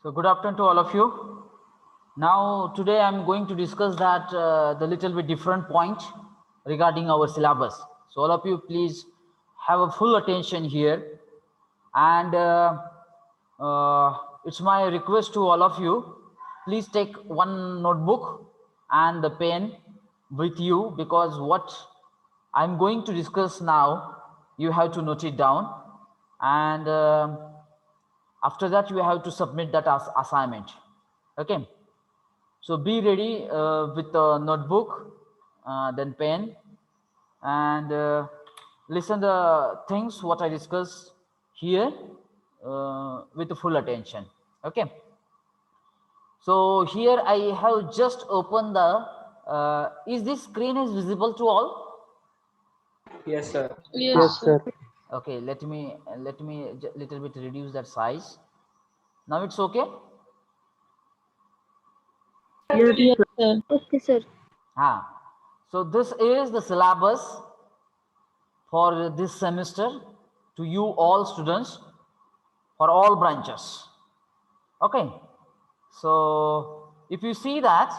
So good afternoon to all of you. Now today I'm going to discuss that the little bit different point regarding our syllabus. So all of you please have a full attention here, and it's my request to all of you, please take one notebook and the pen with you, because what I'm going to discuss now you have to note it down, and after that you have to submit that as assignment. Okay, so be ready with a notebook, then pen, and listen the things what I discuss here with full attention. Okay, so here I have just opened the is this screen is visible to all? Yes, sir. Yes, sir. Okay, let me little bit reduce that size. Now it's okay. Yes, sir. Okay, sir. So this is the syllabus for this semester to you all students for all branches. Okay, so if you see that,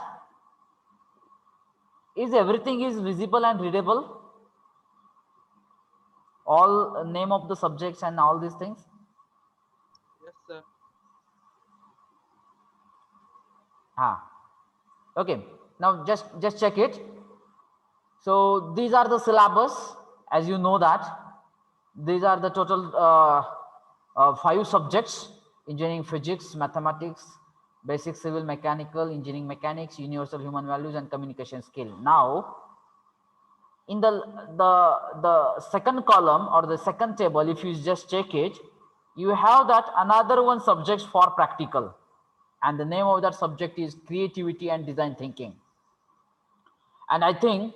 is everything is visible and readable, all name of the subjects and all these things? Yes, sir. Okay, now just check it. So these are the syllabus, as you know that these are the total 5 subjects: engineering physics, mathematics, basic civil mechanical, engineering mechanics, universal human values, and communication skill. Now in the second column or the second table, if you just check it, you have that another one subjects for practical, and the name of that subject is creativity and design thinking. And I think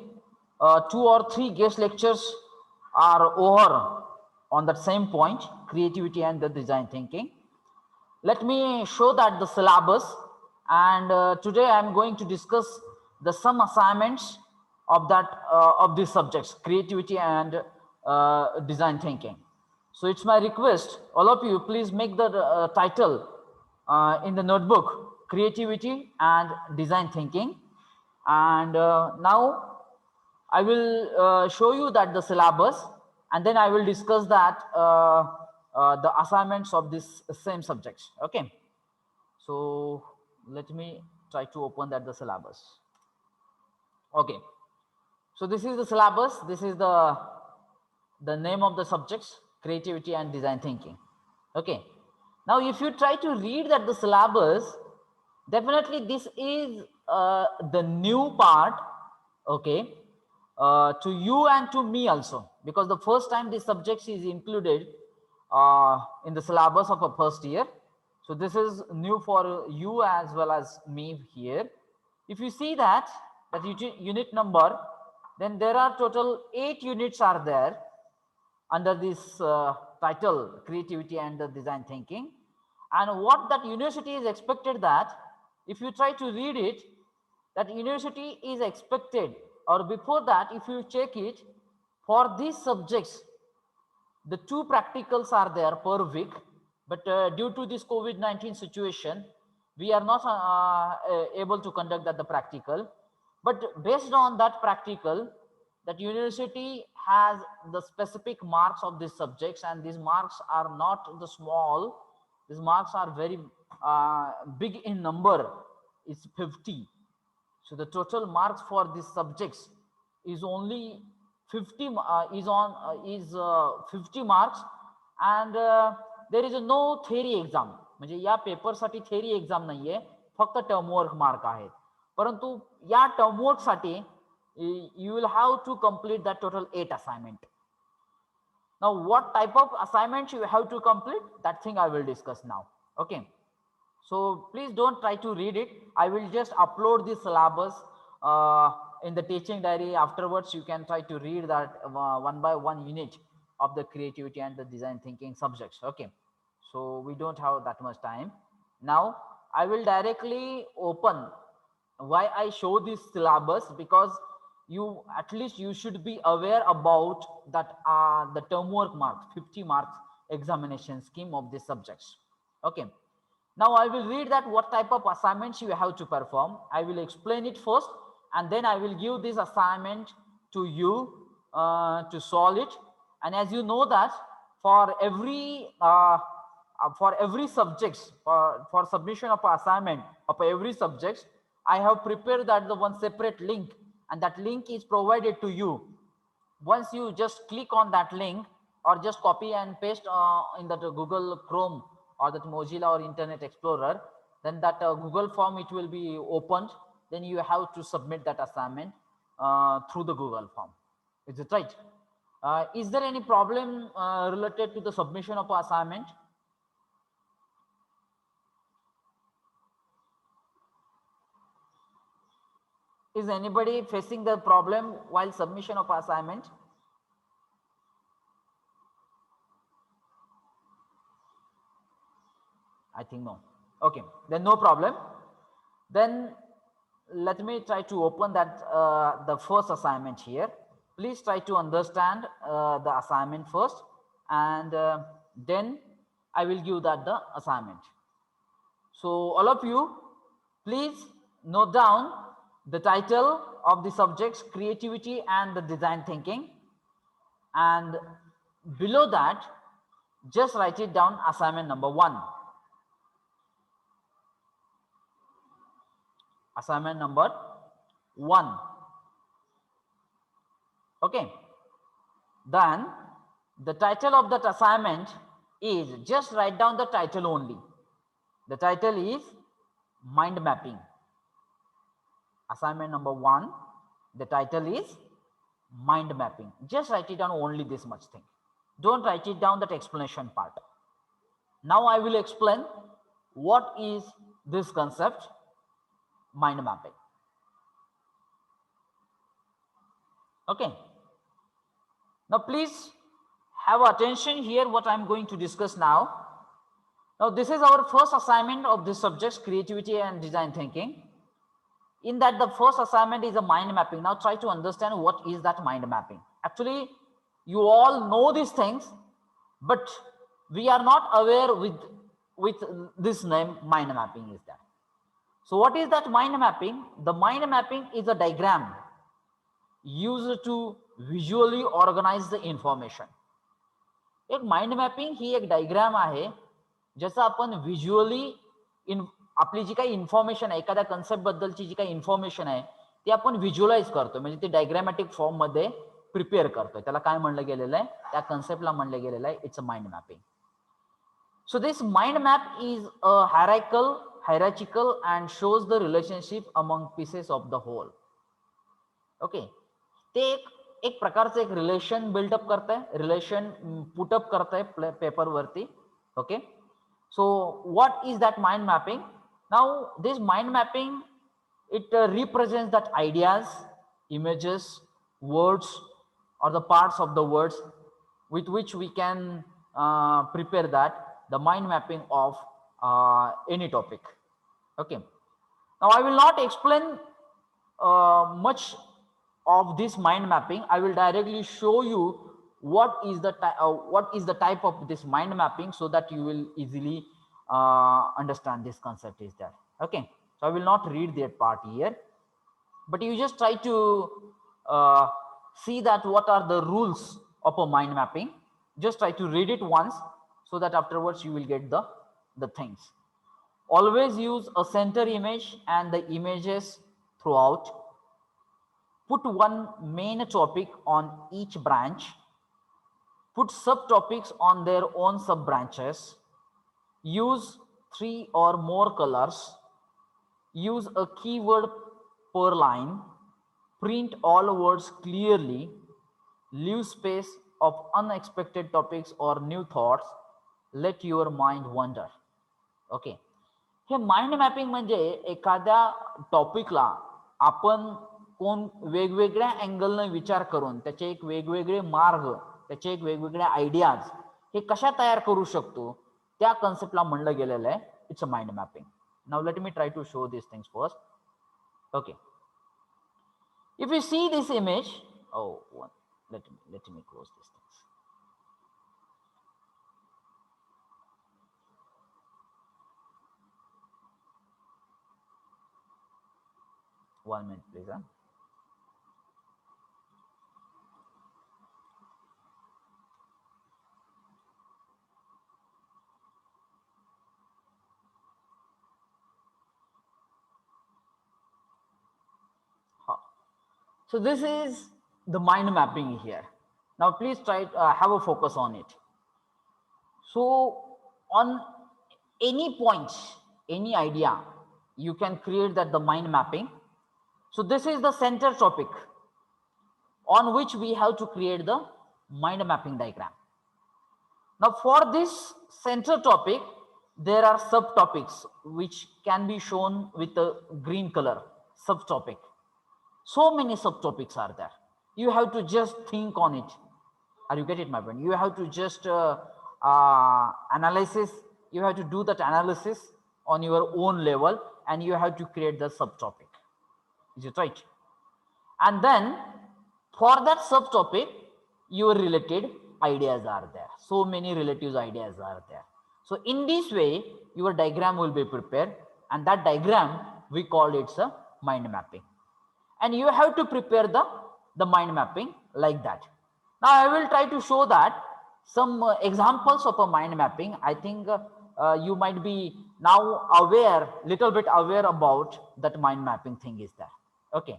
2 or 3 guest lectures are over on that same point, creativity and the design thinking. Let me show that the syllabus, and today I am going to discuss the some assignments of that of these subjects, creativity and design thinking. So it's my request, all of you, please make the title in the notebook, creativity and design thinking. And now I will show you that the syllabus, and then I will discuss that the assignments of this same subjects. Okay, so let me try to open that the syllabus. Okay, so this is the syllabus. This is the name of the subjects, creativity and design thinking. Okay, now if you try to read that the syllabus, definitely this is the new part. Okay, to you and to me also, because the first time this subject is included in the syllabus of a first year. So this is new for you as well as me here. If you see that unit number, then there are total 8 units are there under this title, creativity and the design thinking. And what that university is expected, that if you try to read it, that university is expected, or before that if you check it, for these subjects the 2 practicals are there per week, but due to this COVID-19 situation we are not able to conduct that the practical. But based on that practical, that university has the specific marks of these subjects, and these marks are not the small, these marks are very big in number. It's 50. So the total marks for these subjects is only 50 is 50 marks, and there is no theory exam. म्हणजे या पेपरसाठी theory exam नाहीये, फक्त term work mark आहेत. परंतु या term work साठी you will have to complete that total 8 assignment. Now what type of assignments you have to complete, that thing I will discuss now. Okay, so please don't try to read it. I will just upload the syllabus in the teaching diary. Afterwards you can try to read that one by one unit of the creativity and the design thinking subjects. Okay, so we don't have that much time. Now I will directly open. Why I show this syllabus, because you at least you should be aware about that the term work marks, 50 marks examination scheme of these subjects. Okay, Now I will read that what type of assignments you have to perform. I will explain it first, and then I will give this assignment to you to solve it. And as you know that for every subjects, for submission of assignment of every subject, I have prepared that the one separate link, and that link is provided to you. Once you just click on that link or just copy and paste in that Google Chrome or that Mozilla or Internet Explorer, then that Google form, it will be opened. Then you have to submit that assignment through the Google form. Is it right? Is there any problem related to the submission of assignment? Is anybody facing the problem while submission of assignment? I think no. Okay, then no problem. Then let me try to open that the first assignment here. Please try to understand the assignment first, and then I will give that the assignment. So all of you, please note down the title of the subjects, creativity and the design thinking, and below that just write it down, assignment number 1. Assignment number 1. Okay, then the title of that assignment is, just write down the title only. The title is mind mapping. Assignment number 1, the title is mind mapping. Just write it down, only this much thing. Don't write it down, that explanation part. Now I will explain what is this concept, mind mapping. Okay, now please have attention here what I am going to discuss now. Now this is our first assignment of this subjects, creativity and design thinking. In that, the first assignment is a mind mapping. Now try to understand what is that mind mapping. Actually, you all know these things, but we are not aware with this name, mind mapping is that. So what is that mind mapping? The mind mapping is a diagram used to visually organize the information. एक mind mapping ही एक diagram आहे, ज्याचा आपण visually आपली जी काही information आहे, एखाद्या concept बद्दलची जी काही इन्फॉर्मेशन आहे ती आपण व्हिज्युअलाइज करतो, म्हणजे ती डायग्रामॅटिक फॉर्म मध्ये प्रिपेअर करतोय. त्याला काय म्हणलं गेलेलं आहे, त्या कन्सेप्टला म्हणलं गेलेलं आहे, it's a mind mapping. So this mind map is a hierarchical and shows the relationship among pieces of the whole. Okay, ते एक प्रकारचं एक रिलेशन बिल्डअप करताय, रिलेशन पुटअप करताय पेपर वरती. Okay, so what is that mind mapping? Now this mind mapping, it represents that ideas, images, words or the parts of the words with which we can prepare that the mind mapping of any topic. Okay, now I will not explain much of this mind mapping. I will directly show you what is the type of this mind mapping, so that you will easily understand this concept is there. Okay, so I will not read that part here, but you just try to see that what are the rules of a mind mapping. Just try to read it once, so that afterwards you will get the things. Always use a center image and the images throughout. Put one main topic on each branch. Put subtopics on their own sub branches. Use 3 or more colors. Use a keyword per line. Print all words clearly. Leave space of unexpected topics or new thoughts. Let your mind wander. Okay, हे mind mapping म्हणजे एखाद्या टॉपिकला आपण कोण वेगवेगळ्या अँगलने विचार करून त्याचे एक वेगवेगळे मार्ग, त्याचे एक वेगवेगळे आयडियाज हे कशा तयार करू शकतो, त्या कन्सेप्टला म्हणलं गेलेलं आहे, it's a mind mapping. Now let me try to show this things first. Okay, if you see this image, let me close this things. 1 minute please. So this is the mind mapping here. Now please try have a focus on it. So on any point, any idea, you can create that the mind mapping. So this is the center topic on which we have to create the mind mapping diagram. Now for this center topic, there are subtopics which can be shown with a green color, subtopic. So many subtopics are there. You have to just think on it. Are you get it, my friend? You have to just analysis. You have to do that analysis on your own level, and you have to create the subtopic. Is it right? And then for that subtopic, your related ideas are there. So many relative ideas are there. So in this way, your diagram will be prepared, and that diagram we call it a mind mapping. And you have to prepare the mind mapping like that. Now I will try to show that some examples of a mind mapping. I think you might be now aware, little bit aware about that mind mapping thing is there. Okay.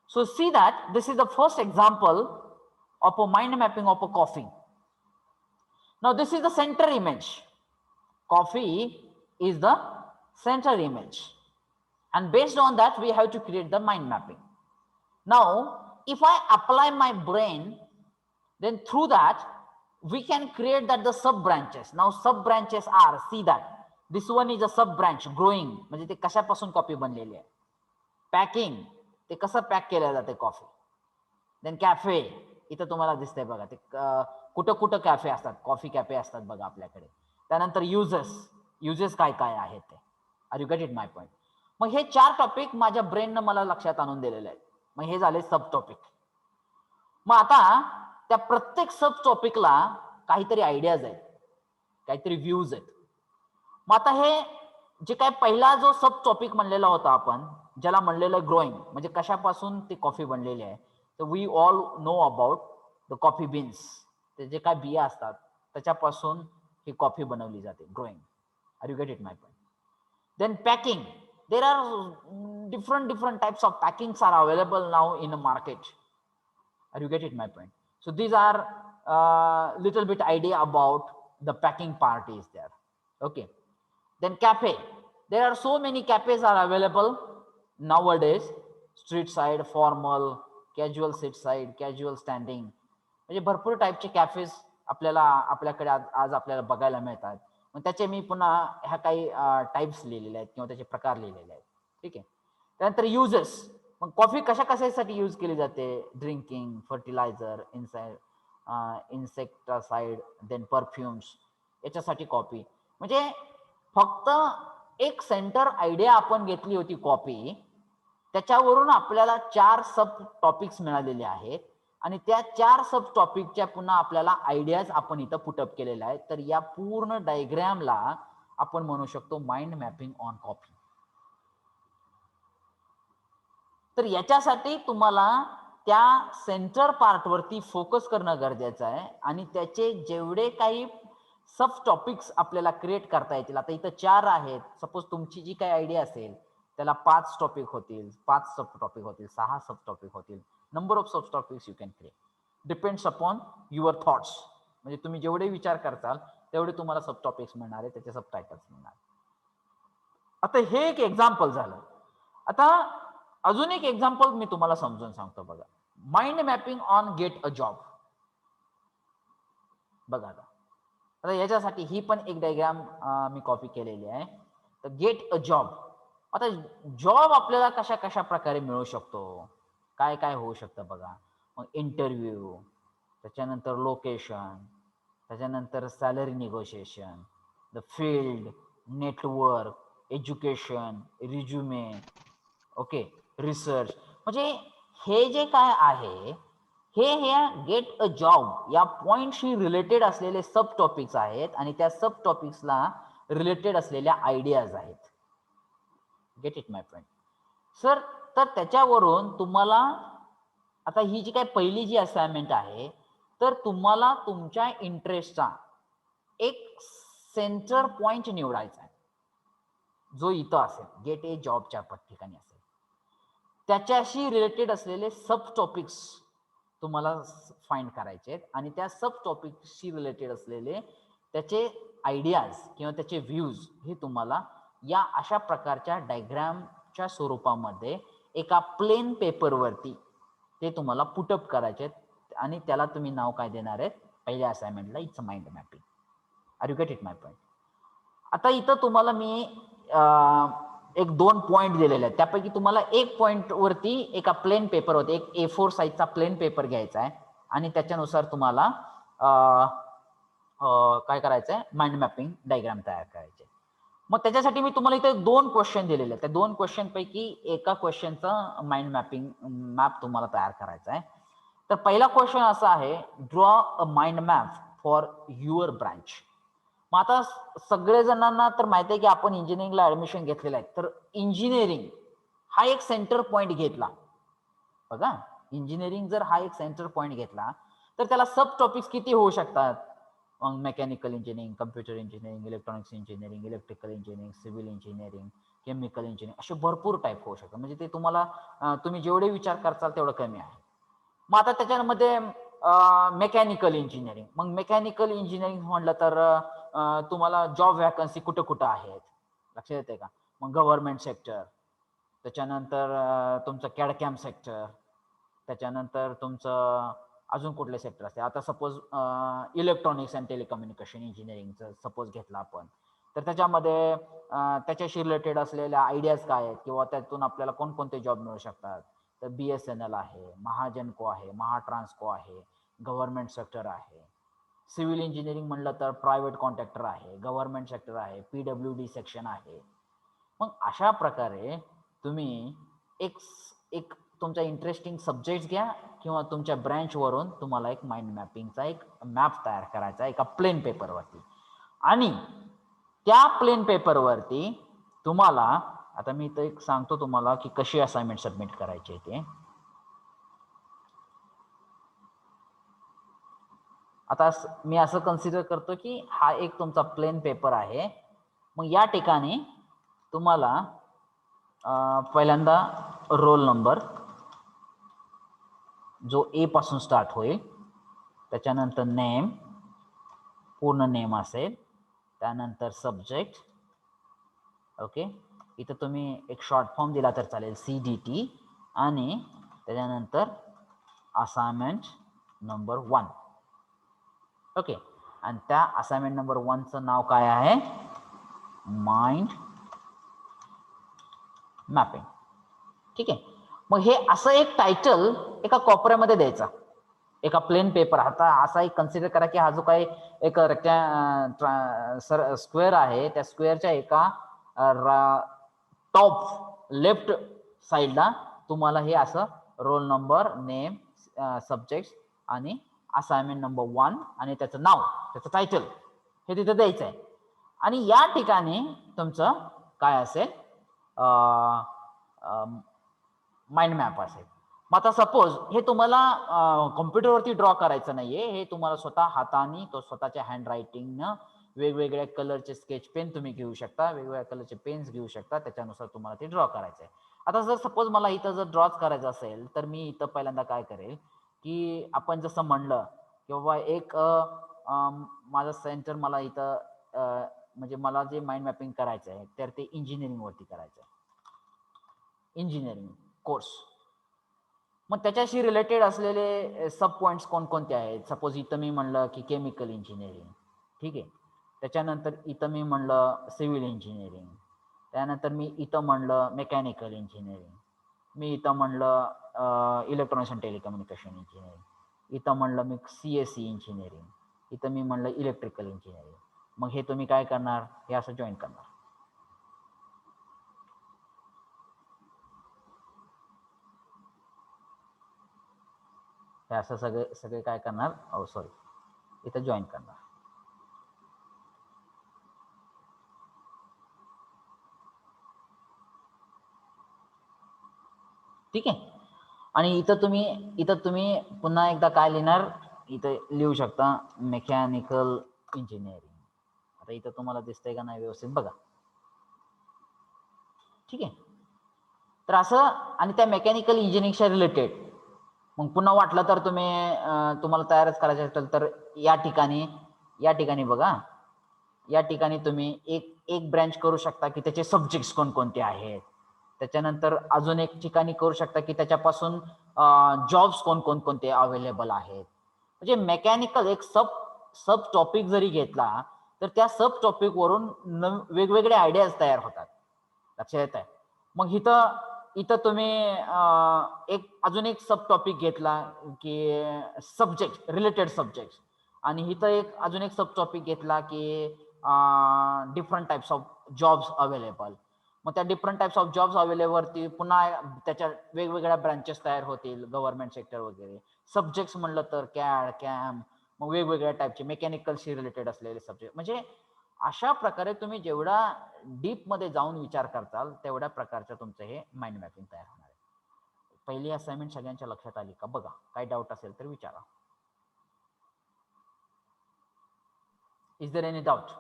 So see that this is the first example of a mind mapping of a coffee. Now this is the center image. Coffee is the center image. And based on that, we have to create the mind mapping. Now, if I apply my brain, then through that, we can create that the sub branches. Now, sub branches are, see that, this one is a sub branch, growing, म्हणजे ते कशापासून coffee बनलेली आहे. Packing, ते कसं pack केलं जाते coffee. Then cafe, इथं तुम्हाला दिसतंय बघा, ते कुठं कुठं कॅफे असतात, कॉफी कॅफे असतात बघा आपल्याकडे. त्यानंतर युजेस काय काय आहेत ते. Are you get it my point. मग हे 4 टॉपिक माझ्या ब्रेननं मला लक्षात आणून दिलेले आहेत. मग हे झाले सब टॉपिक. मग आता त्या प्रत्येक सब टॉपिकला काहीतरी आयडियाज आहेत, काहीतरी व्ह्यूज आहेत. मग आता हे जे काय पहिला जो सब टॉपिक म्हणलेला होता आपण, ज्याला म्हणलेलं ग्रोईंग, म्हणजे कशापासून ती कॉफी बनलेली आहे. तर we all know about the coffee beans. ते जे काय बिया असतात त्याच्यापासून ही कॉफी बनवली जाते, growing. Are you get it my point. Then packing. There are different types of packings are available now in the market. Are you get it my point? So these are little bit idea about the packing part is there. Okay. Then cafe. There are so many cafes are available nowadays. Street side, formal, casual sit side, casual standing. म्हणजे भरपूर टाईपचे cafes आपल्याकडे आज आपल्याला बघायला मिळतात. मग त्याचे मी पुन्हा ह्या काही टाइप्स लिहिलेले आहेत किंवा त्याचे प्रकार लिहिलेले आहेत. ठीक आहे. त्यानंतर युजेस. मग कॉफी कशा कशासाठी यूज केली जाते. ड्रिंकिंग, फर्टिलायझर, इन्सेक्टासाइड, देन परफ्युम्स, याच्यासाठी कॉफी. म्हणजे फक्त एक सेंटर आयडिया आपण घेतली होती कॉफी, त्याच्यावरून आपल्याला 4 सब टॉपिक्स मिळालेले आहेत. आणि त्या 4 सब टॉपिकच्या पुन्हा आपल्याला आयडियाज आपण इथं पुटअप केलेल्या आहेत. तर या पूर्ण डायग्रामला आपण म्हणू शकतो माइंड मॅपिंग ऑन कॉफी. तर याच्यासाठी तुम्हाला त्या सेंटर पार्टवरती फोकस करणं गरजेचं आहे. आणि त्याचे जेवढे काही सब टॉपिक्स आपल्याला क्रिएट करता येतील, आता इथं 4 आहेत. सपोज तुमची जी काही आयडिया असेल त्याला 5 टॉपिक होतील, 5 सब टॉपिक होतील, 6 सब टॉपिक होतील. Number of sub topics you can create. Depends upon your thoughts. म्हणजे तुम्ही जेवढे विचार करताल तेवढे तुम्हाला सब टॉपिक्स मिळणार आहे, त्याचे सब टायटल्स मिळणार. आता हे एक एक्झाम्पल झालं. आता अजून एक एक्झाम्पल मी तुम्हाला समजून सांगतो बघा. Mind mapping on get a job. बघा आता याच्यासाठी ही पण एक डायग्राम मी कॉपी केलेली आहे. तर गेट अ जॉब. आता जॉब आपल्याला कशा कशा प्रकारे मिळू शकतो, काय काय होऊ शकतं बघा. मग इंटरव्ह्यू, त्याच्यानंतर लोकेशन, त्याच्यानंतर salary negotiation, the field, network, education, resume, okay, research. म्हणजे हे जे काय आहे हे गेट अ जॉब या पॉइंटशी रिलेटेड असलेले सब टॉपिक्स आहेत आणि त्या सब टॉपिक्सला रिलेटेड असलेल्या आयडियाज आहेत. Gate it my friend. Sir तर त्याच्यावरून तुम्हाला आता ही जी काही पहिली जी असाइनमेंट आहे तर तुम्हाला तुमच्या इंटरेस्टचा एक सेंटर पॉइंट निवडायचा आहे जो इथं असेल गेट ए जॉबच्या ठिकाणी असेल त्याच्याशी रिलेटेड असलेले सब टॉपिक्स तुम्हाला फाइंड करायचे आहेत आणि त्या सब टॉपिक्सशी रिलेटेड असलेले त्याचे आयडियाज किंवा त्याचे व्ह्यूज हे तुम्हाला या अशा प्रकारच्या डायग्रामच्या स्वरूपामध्ये एका प्लेन पेपरवरती ते तुम्हाला पुटअप करायचे आहेत आणि त्याला तुम्ही नाव काय देणार आहेत पहिल्या असाइनमेंटला it's a mind mapping. Are you get it my point? आता इथं तुम्हाला मी एक 2 पॉईंट दिलेले आहेत त्यापैकी तुम्हाला एक पॉईंट वरती एका प्लेन पेपरवरती एक A4 साईजचा प्लेन पेपर घ्यायचा आहे आणि त्याच्यानुसार तुम्हाला काय करायचं आहे माइंड मॅपिंग डायग्राम तयार करायचे. मग त्याच्यासाठी मी तुम्हाला इथे 2 क्वेश्चन दिलेले आहेत. त्या 2 क्वेश्चन पैकी एका क्वेश्चनचा माइंड मॅपिंग मॅप तुम्हाला तयार करायचा आहे. तर पहिला क्वेश्चन असा आहे draw a mind map for your branch. मग आता सगळे जणांना तर माहिती आहे की आपण इंजिनिअरिंगला ऍडमिशन घेतलेलं आहे तर इंजिनिअरिंग हा एक सेंटर पॉइंट घेतला बघा इंजिनिअरिंग जर हा एक सेंटर पॉइंट घेतला तर त्याला सब टॉपिक्स किती होऊ शकतात मग mechanical engineering computer engineering electronics engineering electrical engineering civil engineering chemical engineering असे भरपूर टाईप होऊ शकतात म्हणजे ते तुम्हाला तुम्ही जेवढे विचार करताल तेवढं कमी आहे. मग आता त्याच्यामध्ये मेकॅनिकल इंजिनिअरिंग मग मेकॅनिकल इंजिनिअरिंग म्हटलं तर तुम्हाला जॉब वॅकन्सी कुठं कुठं आहेत लक्षात येते का मग गव्हर्नमेंट सेक्टर त्याच्यानंतर तुमचं कॅडकॅम सेक्टर त्याच्यानंतर तुमचं अजून कुठले सेक्टर असते आता सपोज इलेक्ट्रॉनिक्स अँड टेलिकम्युनिकेशन इंजिनिअरिंगचं सपोज घेतलं आपण तर त्याच्यामध्ये त्याच्याशी रिलेटेड असलेल्या आयडियाज काय आहेत किंवा त्यातून आपल्याला कोणकोणते जॉब मिळू शकतात तर BSNL आहे महाजनको आहे महाट्रान्सको आहे गव्हर्नमेंट सेक्टर आहे सिव्हिल इंजिनिअरिंग म्हणलं तर प्रायव्हेट कॉन्ट्रॅक्टर आहे गव्हर्नमेंट सेक्टर आहे PWD सेक्शन आहे. मग अशा प्रकारे तुम्ही एक एक तुमचा इंटरेस्टिंग सब्जेक्ट घ्या किंवा तुमच्या ब्रँचवरून तुम्हाला एक माइंड मॅपिंगचा एक मॅप तयार करायचा एका प्लेन पेपरवरती आणि त्या प्लेन पेपरवरती तुम्हाला आता मी इथं एक सांगतो तुम्हाला की कशी असाइनमेंट सबमिट करायची ते. आता मी असं कन्सिडर करतो की हा एक तुमचा प्लेन पेपर आहे मग या ठिकाणी तुम्हाला पहिल्यांदा रोल नंबर जो A पासून स्टार्ट होईल त्याच्यानंतर नेम पूर्ण नेम असेल त्यानंतर सब्जेक्ट ओके इथं तुम्ही एक शॉर्ट फॉर्म दिला तर चालेल CDT आणि त्याच्यानंतर असाइनमेंट नंबर 1 ओके आणि त्या असाइनमेंट नंबर 1चं नाव काय आहे माइंड मॅपिंग. ठीक आहे मग हे असं एक टायटल एका कोपऱ्यामध्ये द्यायचा एका प्लेन पेपर आता असा एक कन्सिडर करा की हा जो काही एक स्क्वेअर आहे त्या स्क्वेअरच्या एका टॉप लेफ्ट साईडला तुम्हाला हे असं रोल नंबर नेम सब्जेक्ट आणि असाइनमेंट नंबर 1 आणि त्याचं नाव त्याचं टायटल हे तिथं द्यायचं आहे आणि या ठिकाणी तुमचं काय असेल माइंड मॅप असेल. मग आता सपोज हे तुम्हाला कॉम्प्युटरवरती ड्रॉ करायचं नाहीये हे तुम्हाला स्वतः हाताने तो स्वतःच्या हँड रायटिंगनं वेगवेगळ्या कलरचे स्केच पेन तुम्ही घेऊ शकता वेगवेगळ्या कलरचे पेन्स घेऊ शकता त्याच्यानुसार तुम्हाला ते ड्रॉ करायचं आहे. आता जर सपोज मला इथं जर ड्रॉच करायचं असेल तर मी इथं पहिल्यांदा काय करेल की आपण जसं म्हणलं की बाबा एक माझं सेंटर मला इथं म्हणजे मला जे माइंड मॅपिंग करायचं आहे तर ते इंजिनिअरिंगवरती करायचं आहे इंजिनिअरिंग कोर्स. मग त्याच्याशी रिलेटेड असलेले सब पॉईंट्स कोणकोणते आहेत सपोज इथं मी म्हणलं की केमिकल इंजिनिअरिंग ठीक आहे त्याच्यानंतर इथं मी म्हणलं सिव्हिल इंजिनिअरिंग त्यानंतर मी इथं म्हणलं मेकॅनिकल इंजिनिअरिंग मी इथं म्हणलं इलेक्ट्रॉनिक्स अँड टेलिकम्युनिकेशन इंजिनिअरिंग इथं म्हणलं मी CSE इंजिनिअरिंग इथं मी म्हणलं इलेक्ट्रिकल इंजिनिअरिंग. मग हे तुम्ही काय करणार हे असं जॉईन करणार हे असं सगळे सगळे काय करणार सॉरी इथं जॉईन करणार. ठीक आहे. आणि इथं तुम्ही पुन्हा एकदा काय लिहिणार, इथं लिहू शकता मेकॅनिकल इंजिनिअरिंग. आता इथं तुम्हाला दिसतंय का नाही व्यवस्थित बघा. ठीक आहे. तर असं, आणि त्या मेकॅनिकल इंजिनिअरिंगच्या रिलेटेड मग पुन्हा वाटलं तर तुम्ही तुम्हाला तयारच करायचं असेल तर या ठिकाणी बघा, या ठिकाणी तुम्ही एक ब्रँच करू शकता की त्याचे सब्जेक्ट्स कोणकोणते आहेत. त्याच्यानंतर अजून एक ठिकाणी करू शकता की त्याच्यापासून जॉब्स कोणकोणते अवेलेबल आहेत. म्हणजे मेकॅनिकल एक सब टॉपिक जरी घेतला तर त्या सब टॉपिक वरून वेगवेगळे आयडियाज तयार होतात. लक्षात येत आहे. मग इथं तुम्ही अजून एक सब टॉपिक घेतला की सब्जेक्ट रिलेटेड सब्जेक्ट, आणि इथं अजून एक सब टॉपिक घेतला की different types of jobs available. मग त्या डिफरंट टाइप्स ऑफ जॉब्स अवेलेबलवरती पुन्हा त्याच्या वेगवेगळ्या ब्रांचेस तयार होतील, गव्हर्नमेंट सेक्टर वगैरे. सब्जेक्ट्स म्हणलं तर कॅड, कॅम, मग वेगवेगळ्या टाईपचे मेकॅनिकलशी रिलेटेड असलेले सब्जेक्ट. म्हणजे अशा प्रकारे तुम्ही जेवढा डीप मध्ये जाऊन विचार करताल तेवढ्या प्रकारचं तुमचं हे माइंड मॅपिंग तयार होणार आहे. पहिली असाइनमेंट सगळ्यांच्या लक्षात आली का बघा, काय डाऊट असेल तर विचारा. Is there any doubt?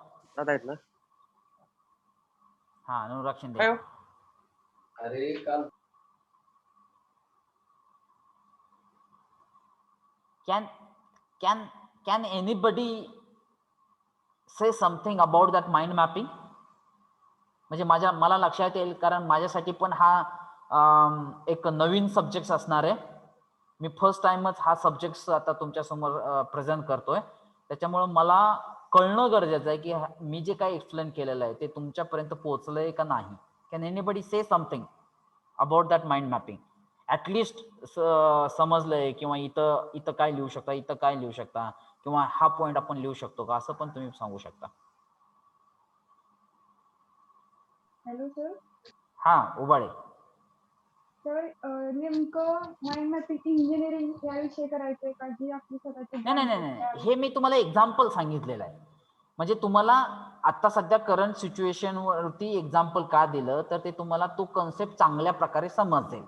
हा, अनुराग शिंदे. अरे काल can anybody say something about that mind mapping? म्हणजे मला लक्षात येईल, कारण माझ्यासाठी पण हा एक नवीन सब्जेक्ट असणार आहे. मी फर्स्ट टाइमच हा सब्जेक्ट आता तुमच्या समोर प्रेझेंट करतोय. त्याच्यामुळे मला कळणं गरजेचं आहे की मी जे काही एक्सप्लेन केलेलं आहे ते तुमच्यापर्यंत पोहोचलंय का नाही. Can anybody say something about that mind mapping? At least समजलंय, किंवा इथं काय लिहू शकता, इथं काय लिहू शकता, किंवा हा पॉइंट आपण लिहू शकतो का, असं पण तुम्ही सांगू शकता. Hello sir. हा, उबाळे सर, नेमकं माइंड मॅपिंग इंजिनिअरिंग याविषयी करायचंय का, जी आपली स्वतःची नाही, हे मी तुम्हाला एक्झाम्पल सांगितलेलं आहे. म्हणजे तुम्हाला आता सध्या करंट सिच्युएशन वरती एक्झाम्पल का दिलं, तर ते तुम्हाला तो कन्सेप्ट चांगल्या प्रकारे समजेल.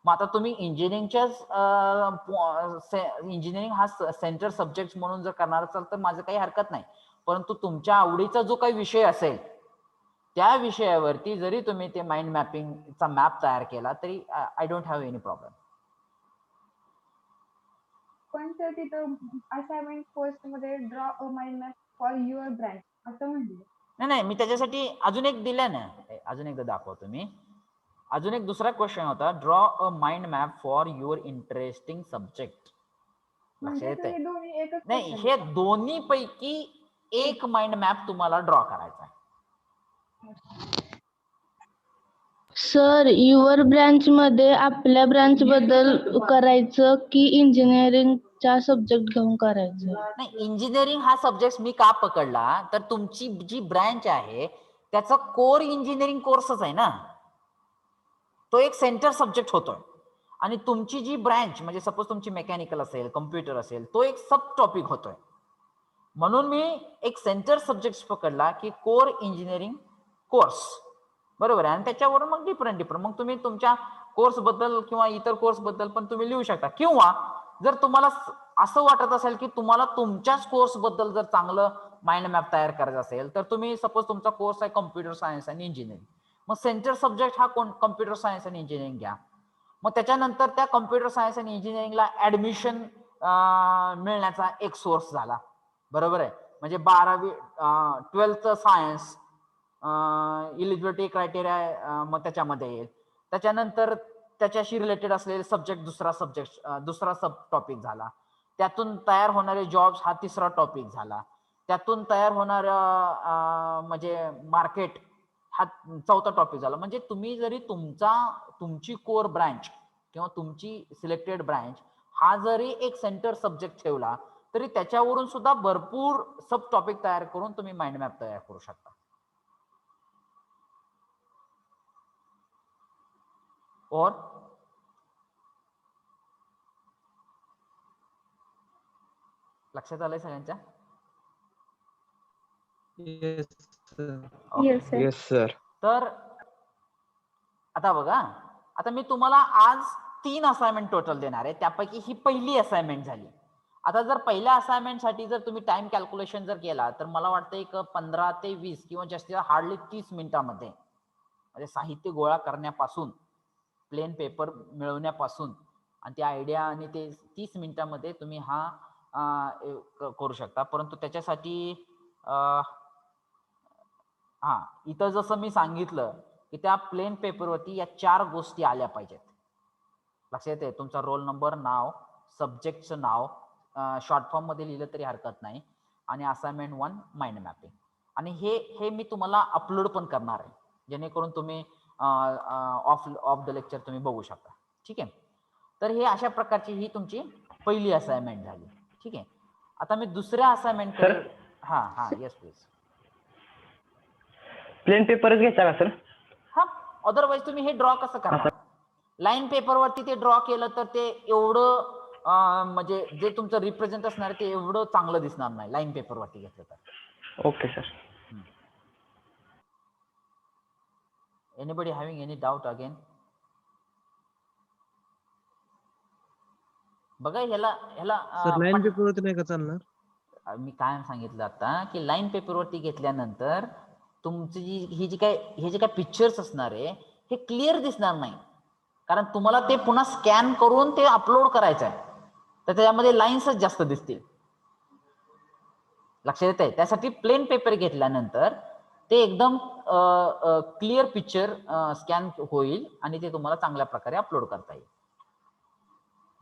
मग आता तुम्ही इंजिनिअरिंग हा सेंटर सब्जेक्ट म्हणून जर करणार असाल तर माझं काही हरकत नाही. परंतु तुमच्या आवडीचा जो काही विषय असेल त्या विषयावरती जरी तुम्ही ते माइंड मॅपिंगचा मॅप तयार केला तरी I don't have any problem. पण सर तिथं असाइनमेंट पोस्ट मध्ये draw a mind map for your branch असं म्हणलं. नाही, मी त्याच्यासाठी अजून एक दिलं ना, अजून एकदा दाखवतो मी. अजून एक दुसरा क्वेश्चन होता, draw a mind map for your interesting subject. लक्षात येते? नाही, हे दोन्ही पैकी एक माइंड मॅप तुम्हाला ड्रॉ करायचा आहे. सर, युअर ब्रांच मध्ये आपल्या ब्रांच बद्दल करायचं की इंजिनिअरिंगचा सब्जेक्ट घेऊन करायचं? नाही, इंजिनिअरिंग हा सब्जेक्ट मी का पकडला, तर तुमची जी ब्रँच आहे त्याचा कोर इंजिनिअरिंग कोर्सच आहे ना, तो एक सेंटर सब्जेक्ट होतोय. आणि तुमची जी ब्रँच म्हणजे सपोज तुमची मेकॅनिकल असेल, कम्प्युटर असेल, तो एक सब टॉपिक होतोय. म्हणून मी एक सेंटर सब्जेक्ट पकडला की कोर इंजिनिअरिंग कोर्स, बरोबर आहे. आणि त्याच्यावरून मग डिफरंट मग तुम्ही तुमच्या कोर्स बद्दल किंवा इतर कोर्स बद्दल पण तुम्ही लिहू शकता. किंवा जर तुम्हाला असं वाटत असेल की तुम्हाला तुमच्याच कोर्स बद्दल जर चांगलं माइंड मॅप तयार करायचं असेल तर तुम्ही सपोज तुमचा कोर्स आहे कम्प्युटर सायन्स आणि इंजिनिअरिंग, मग सेंटर सब्जेक्ट हा कम्प्युटर सायन्स आणि इंजिनिअरिंग घ्या. मग त्याच्यानंतर त्या कम्प्युटर सायन्स आणि इंजिनिअरिंगला ऍडमिशन मिळण्याचा एक सोर्स झाला, बरोबर आहे. म्हणजे 12th सायन्स इलिजिबिलिटी क्रायटेरिया मग त्याच्यामध्ये येईल. त्याच्यानंतर त्याच्याशी रिलेटेड असलेले सब्जेक्ट दुसरा सब टॉपिक झाला. त्यातून तयार होणारे जॉब्स हा तिसरा टॉपिक झाला. त्यातून तयार होणार म्हणजे मार्केट हा चौथा टॉपिक झाला. म्हणजे तुम्ही जरी तुमची कोर ब्रँच किंवा तुमची सिलेक्टेड ब्रँच हा जरी एक सेंटर सब्जेक्ट ठेवला तरी त्याच्यावरून सुद्धा भरपूर सब टॉपिक तयार करून तुम्ही माइंड मॅप तयार करू शकता. और लक्षात आलंय सगळ्यांच्या? Yes sir. Yes, sir. Yes sir. तर आता बघा, आता मी तुम्हाला आज 3 असाइनमेंट टोटल देणार आहे, त्यापैकी ही पहिली असाइनमेंट झाली. आता जर पहिल्या असाइनमेंट साठी जर तुम्ही टाइम कॅल्क्युलेशन जर केला तर मला वाटतं एक 15 ते 20 किंवा जास्तीत हार्डली 30 मिनिटामध्ये म्हणजे साहित्य गोळा करण्यापासून प्लेन पेपर मिळवण्यापासून आणि ती आयडिया आणि ते 30 मिनिटामध्ये तुम्ही हा करू शकता. परंतु त्याच्यासाठी हा इथं जसं मी सांगितलं की त्या प्लेन पेपरवरती या 4 गोष्टी आल्या पाहिजेत. लक्षात येते? तुमचा रोल नंबर, नाव, सब्जेक्टचं नाव, शॉर्ट फॉर्म मध्ये लिहिलं तरी हरकत नाही, आणि असाइनमेंट 1 माइंड मॅपिंग. आणि हे मी तुम्हाला अपलोड पण करणार आहे, जेणेकरून तुम्ही ऑफ द लेक्चर तुम्ही बघू शकता. ठीक आहे. तर हे अशा प्रकारची ही तुमची पहिली असाइनमेंट झाली. ठीक आहे. आता मी दुसऱ्या असाइनमेंट कडे हा येस प्लीज. प्लेन पेपरच घ्यायचा का सर? हा, अदरवाईज तुम्ही हे ड्रॉ कसं करणार? लाईन पेपरवरती ते ड्रॉ केलं तर ते एवढं म्हणजे जे तुमचं रिप्रेझेंट असणार ते एवढं चांगलं दिसणार नाही लाईन पेपरवरती घेतलं तर. Okay sir. Anybody having any doubt again? बघा ह्याला लाईन पेपरवरती नाही का चालणार? मी काय सांगितलं आता की लाईन पेपरवरती घेतल्यानंतर तुमची हे जे काय पिक्चर्स असणार आहे हे क्लिअर दिसणार नाही, कारण तुम्हाला ते पुन्हा स्कॅन करून ते अपलोड करायचं आहे, तर त्याच्यामध्ये लाईन्सच जास्त दिसतील. लक्षात येत आहे? त्यासाठी प्लेन पेपर घेतल्यानंतर ते एकदम क्लिअर पिक्चर स्कॅन होईल आणि ते तुम्हाला चांगल्या प्रकारे अपलोड करता येईल.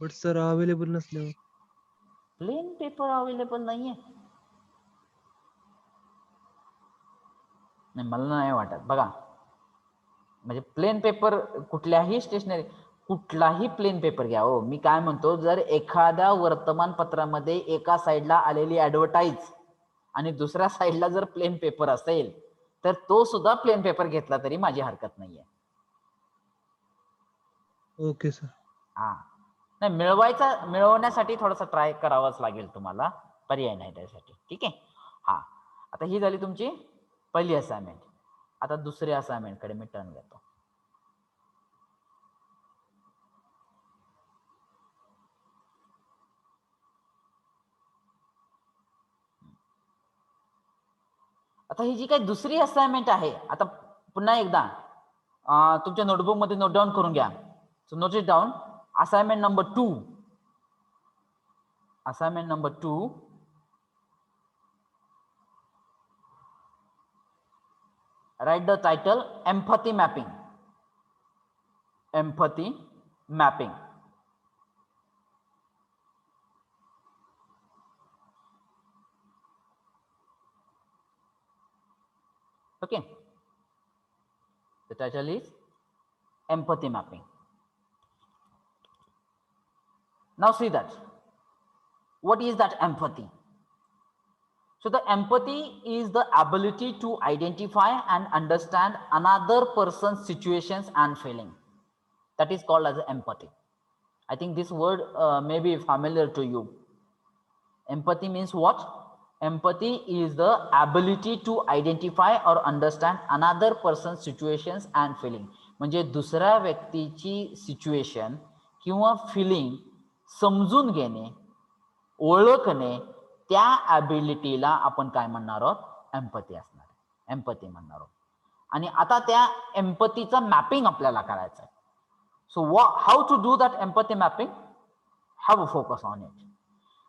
बट सर अवेलेबल नसल्यावर प्लेन पेपर अवेलेबल नाहीये? नाही, मला नाही वाटत. बघा, म्हणजे प्लेन पेपर कुठल्याही स्टेशनरी, कुठलाही प्लेन पेपर घ्या हो. मी काय म्हणतो, जर एखाद्या वर्तमानपत्रामध्ये एका साईडला आलेली ऍडव्हर्टाईज आणि दुसऱ्या साईडला जर प्लेन पेपर असेल तर तो सुद्धा प्लेन पेपर घेतला तरी माझी हरकत नाहीये. Okay sir. हा, नाही, मिळवण्यासाठी थोडासा ट्राय करावाच लागेल तुम्हाला, पर्याय नाही त्यासाठी. ठीक आहे. हा, आता ही झाली तुमची पहिली असाइनमेंट. आता दुसऱ्या असाइनमेंट कडे मी टर्न घेतो. आता ही जी काही दुसरी असाइनमेंट आहे, आता पुन्हा एकदा तुमच्या नोटबुक मध्ये नोट डाऊन करून घ्या. So note it down. Assignment number 2. Assignment number 2. Write the title empathy mapping. Empathy mapping. Okay. The title is empathy mapping. Now see that. What is that empathy? So the empathy is the ability to identify and understand another person's situations and feeling. That is called as empathy. I think this word may be familiar to you. Empathy means what? Empathy is the ability to identify or understand another person's situations and feeling. म्हणजे दुसऱ्या व्यक्तीची situation किंवा feeling समजून घेणे, ओळखणे, त्या ॲबिलिटीला आपण काय म्हणणार आहोत? एम्पथी असणार आहे, एम्पथी म्हणणार आहोत. आणि आता त्या एम्पथीचं मॅपिंग आपल्याला करायचं आहे. So how to do that empathy mapping? Have a focus on it.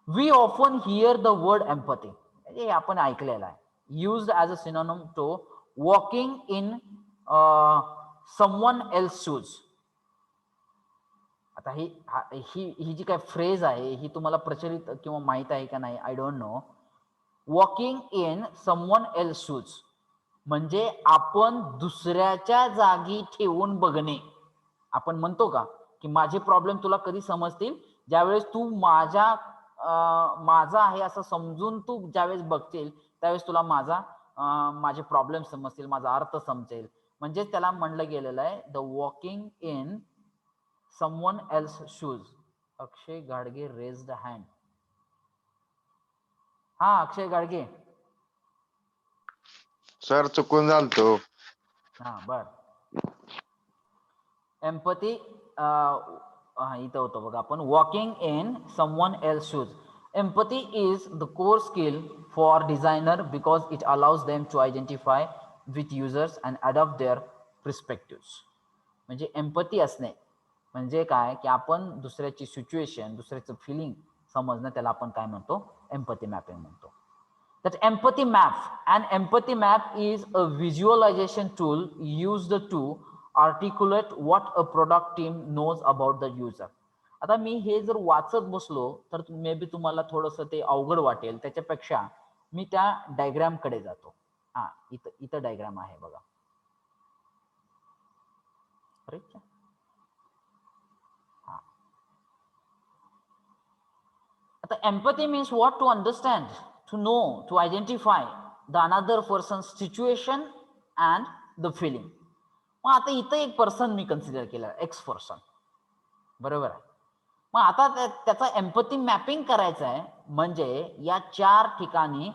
We often hear the word empathy, हे आपण ऐकलेलं आहे, used as a synonym to walking in someone else shoes. आता ही जी काय फ्रेज आहे ही तुम्हाला प्रचलित किंवा माहित आहे का नाही, I don't know. Walking in someone else shoes म्हणजे आपण दुसऱ्याच्या जागी ठेवून बघणे. आपण म्हणतो का की माझे प्रॉब्लेम तुला कधी समजतील? ज्यावेळेस तू माझा आहे असं समजून तू ज्यावेळेस बघतील त्यावेळेस तुला माझे प्रॉब्लेम समजतील, माझा अर्थ समजेल. म्हणजे त्याला म्हणलं गेलेलं आहे the walking in someone else shoes. Akshay Gadge raised a hand. हा, अक्षय गाडगे. सर चुकून झालतो. हा, बर. एम्पथी इथं होतं बघा आपण, walking in someone else shoes. Empathy is the core skill for designer because it allows them to identify with users and adopt their perspectives. म्हणजे empathy असणे म्हणजे काय, की आपण दुसऱ्याची सिच्युएशन, दुसऱ्याचं फिलिंग समजणं, त्याला आपण काय म्हणतो, एम्पथी मॅपिंग म्हणतो. That empathy map, an empathy map is a visualization tool used to articulate what a product team knows about the user. आता मी हे जर वाचत बसलो तर मे बी तुम्हाला थोडंसं ते अवघड वाटेल, त्याच्यापेक्षा मी त्या डायग्राम कडे जातो. हा, इथं डायग्राम आहे बघा. आता empathy means what? To understand, to know, to identify the another person's situation and the feeling. मग आता इथं एक पर्सन मी कन्सिडर केलं, एक्स पर्सन, बरोबर आहे. मग आता त्याचा एम्पथी मॅपिंग करायचं आहे, म्हणजे या 4 ठिकाणी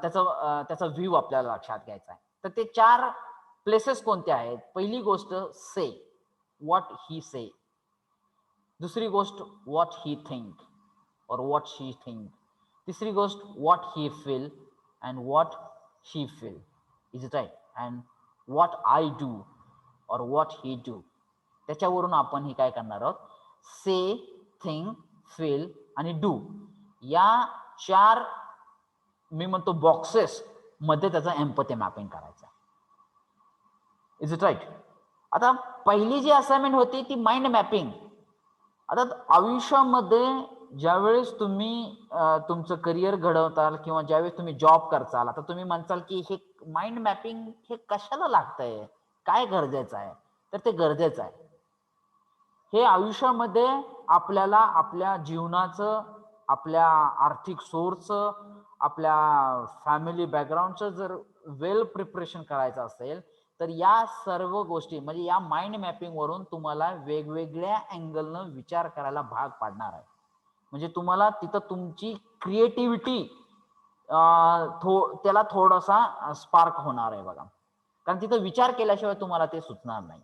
त्याचा व्ह्यू आपल्याला लक्षात घ्यायचा आहे. तर ते 4 प्लेसेस कोणते आहेत? पहिली गोष्ट से, व्हॉट ही से. दुसरी गोष्ट what he think or what she think. तिसरी गोष्ट what he feel and what she feel. Is it right? And what I do or what he do. त्याच्यावरून आपण हे काय करणार आहोत, say, think, feel आणि do या 4 मी म्हणतो बॉक्सेस मध्ये त्याचा एम्पथी मॅपिंग करायचा. Is it right? आता पहिली जी असाइनमेंट होती ती माइंड मॅपिंग. आता आयुष्यामध्ये ज्यावेळेस तुम्ही तुमचं करिअर घडवताल किंवा ज्यावेळेस तुम्ही जॉब करताल, आता तुम्ही म्हणताल की हे माइंड मॅपिंग हे कशाला लागतंय, काय गरजेचं आहे? तर ते गरजेचं आहे. हे आयुष्यामध्ये आपल्याला आपल्या जीवनाचं, आपल्या आर्थिक सोर्सचं, आपल्या फॅमिली बॅकग्राऊंडचं जर वेल प्रिपरेशन करायचं असेल तर या सर्व गोष्टी म्हणजे या माइंड मॅपिंग वरून तुम्हाला वेगवेगळ्या अँगलनं विचार करायला भाग पाडणार आहे. म्हणजे तुम्हाला तिथं तुमची क्रिएटिव्हिटी त्याला थोडासा स्पार्क होणार आहे बघा, कारण तिथं विचार केल्याशिवाय तुम्हाला ते सुचणार नाही.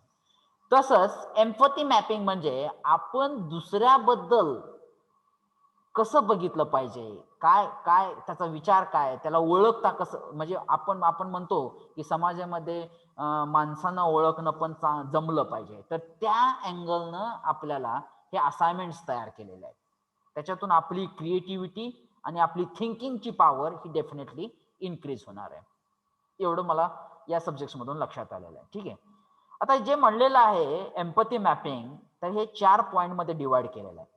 तसंच एम्पथी मॅपिंग म्हणजे आपण दुसऱ्याबद्दल कसं बघितलं पाहिजे, काय काय त्याचा विचार काय, त्याला ओळखता कसं. म्हणजे आपण म्हणतो की समाजामध्ये माणसांना ओळखणं पण जमलं पाहिजे, तर त्या अँगलनं आपल्याला हे असाइनमेंट्स तयार केलेले आहेत. त्याच्यातून आपली क्रिएटिव्हिटी आणि आपली थिंकिंगची पॉवर ही डेफिनेटली इन्क्रीज होणार आहे. एवढं मला या सब्जेक्ट्स मधून लक्षात आलेलं आहे. ठीक आहे. आता जे म्हणलेलं आहे एम्पथी मॅपिंग, तर हे 4 पॉइंट मध्ये डिवाइड केलेलं आहे.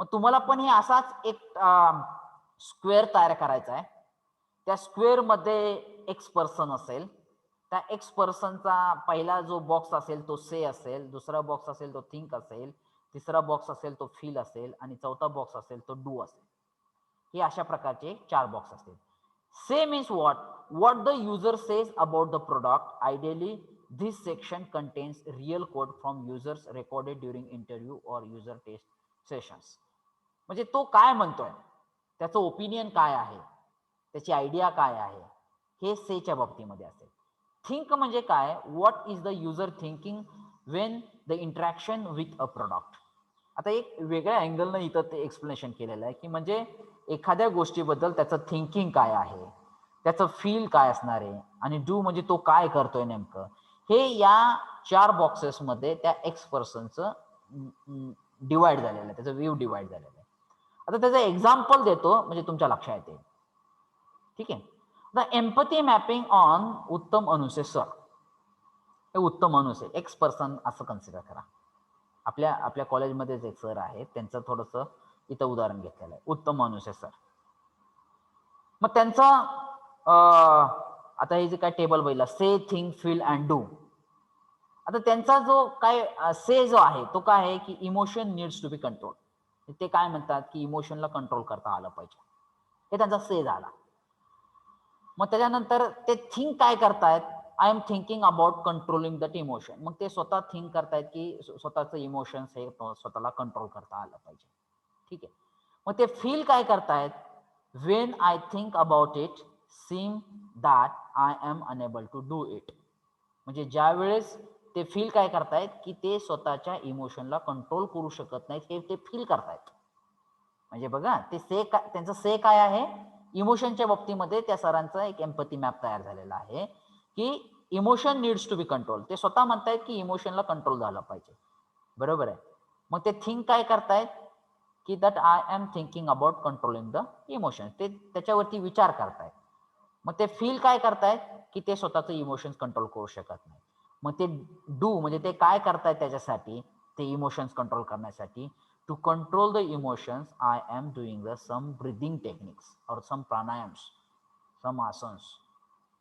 मग तुम्हाला पण हे असाच एक स्क्वेअर तयार करायचा आहे. त्या स्क्वेअर मध्ये एक्स पर्सन असेल, त्या एक्स पर्सनचा पहिला जो बॉक्स असेल तो से असेल, दुसरा बॉक्स असेल तो थिंक असेल, तिसरा बॉक्स असेल तो फील असेल आणि चौथा बॉक्स असेल तो डू असेल. हे अशा प्रकारचे 4 बॉक्स असतील. से means what the user says about the product. Ideally this section contains real code from users recorded during interview or user test sessions. म्हणजे तो काय म्हणतोय, त्याचं ओपिनियन काय आहे, त्याची आयडिया काय आहे, हे सेच्या बाबतीमध्ये असेल. थिंक म्हणजे काय, what is the user thinking Wien the interaction with a product. आता एक वेगळ्या अँगलनं इथं ते एक्सप्लेनेशन केलेलं आहे की म्हणजे एखाद्या गोष्टीबद्दल त्याचं थिंकिंग काय आहे, त्याचं फील काय असणार आहे, आणि डू म्हणजे तो काय करतोय नेमकं. हे या 4 बॉक्सेसमध्ये त्या एक्स पर्सनचं डिवाइड झालेलं आहे, त्याचं व्ह्यू डिवाइड झालेलं आहे. आता त्याचं एक्झाम्पल देतो म्हणजे तुमच्या लक्षात येते. ठीक आहे. द एम्पथी मॅपिंग ऑन उत्तम अनुसे सर. हे उत्तम अनुसे एक्स पर्सन असं कन्सिडर करा. आपल्या कॉलेजमध्येच एक सर आहेत, त्यांचं थोडंसं इथं उदाहरण घेतलेलं आहे, उत्तम अनुसे सर. मग त्यांचा आता हे जे काय टेबल बघितला, से, थिंक, फील अँड डू. आता त्यांचा जो काय से जो आहे तो काय आहे की emotion needs to be control. ते काय म्हणतात की इमोशनला कंट्रोल करता आलं पाहिजे, हे त्यांचा से झाला. मग त्याच्यानंतर ते थिंक काय करतायत, I am thinking about controlling that emotion. मग ते स्वतः थिंक करतायत की स्वतःचं इमोशन्स हे स्वतःला कंट्रोल करता आलं पाहिजे. ठीक आहे. मग ते फील काय करतायत, when I think about it seem that I am unable to do it. म्हणजे ज्या वेळेस ते फील काय करतायत की ते स्वतःच्या इमोशनला कंट्रोल करू शकत नाहीत, हे ते फील करतायत. म्हणजे बघा ते त्यांचं से काय आहे, इमोशनच्या बाबतीमध्ये त्या सरांचा एक एम्पथी मॅप तयार झालेला आहे की emotion needs to be control. ते स्वतः म्हणतायत की इमोशनला कंट्रोल झालं पाहिजे. बरोबर आहे. मग ते थिंक काय करतायत की that I am thinking about controlling the emotion. ते त्याच्यावरती विचार करतायत. मग ते फील काय करतायत की ते स्वतःचं इमोशन्स कंट्रोल करू शकत नाही. मग ते डू म्हणजे ते काय करतायत त्याच्यासाठी, ते इमोशन्स कंट्रोल करण्यासाठी, to control the emotions I am doing the some breathing techniques और some pranayams, some asans.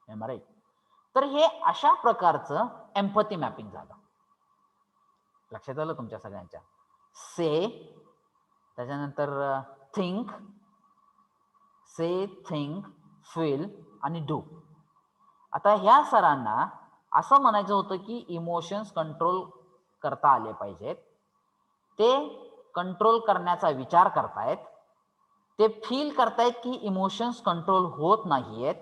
Am right. तर हे अशा प्रकारचं एम्पथी मॅपिंग झालं. लक्षात आलं तुमच्या सगळ्यांच्या. से, त्याच्यानंतर थिंक, से, थिंक, फील आणि डू. आता ह्या सरांना असं म्हणायचं होतं की इमोशन्स कंट्रोल करता आले पाहिजेत. ते कंट्रोल करण्याचा विचार करतायत. ते फील करतायत की इमोशन्स कंट्रोल होत नाहीयेत.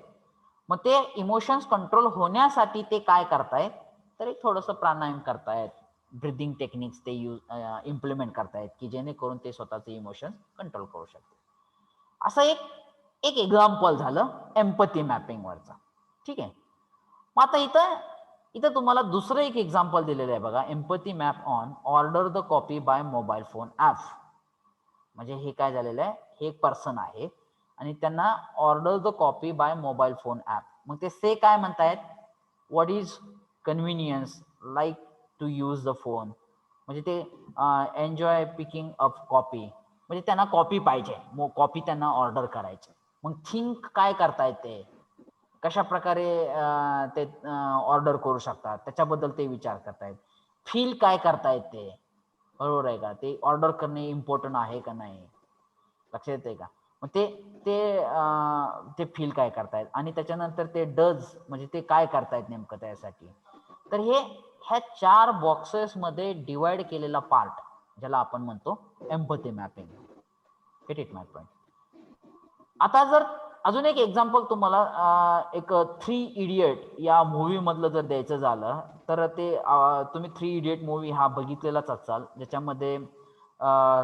मग ते इमोशन्स कंट्रोल होण्यासाठी ते काय करतायत, तर एक थोडंसं प्राणायाम करतायत, ब्रिदिंग टेक्निक्स ते इम्प्लिमेंट करतायत की जेणेकरून ते स्वतःचे इमोशन्स कंट्रोल करू शकतात. असं एक एक्झाम्पल झालं एम्पथी मॅपिंगवरचं. ठीक आहे. मग आता इथं तुम्हाला दुसरं एक एक्झाम्पल दिलेलं आहे बघा, empathy map on order the copy by mobile phone app. म्हणजे हे काय झालेलं आहे, हे एक पर्सन आहे आणि त्यांना order the copy by mobile phone app. मग ते से काय म्हणतायत, what is convenience like to use the phone. म्हणजे ते एन्जॉय पिकिंग अप कॉपी, म्हणजे त्यांना कॉपी पाहिजे, कॉपी त्यांना ऑर्डर करायचे. मग थिंक काय करतायत, ते कशा प्रकारे ते ऑर्डर करू शकतात त्याच्याबद्दल ते विचार करतायत. फील काय करतायत ते, बरोबर आहे का, ते ऑर्डर करणे इम्पॉर्टंट आहे का नाही, लक्षात येते का. मग ते ते ते फील काय करतायत आणि त्याच्यानंतर ते डज म्हणजे ते काय करतायत नेमकं त्यासाठी. तर ह्या 4 बॉक्सेसमध्ये डिवाइड केलेला पार्ट ज्याला आपण म्हणतो empathy mapping. Gate it my point. आता जर अजून एक एक्झाम्पल तुम्हाला एक 3 इडियट या मूवी मधलं जर द्यायचं झालं तर ते तुम्ही 3 इडियट मूवी हा बघितलेलाच असाल, ज्याच्यामध्ये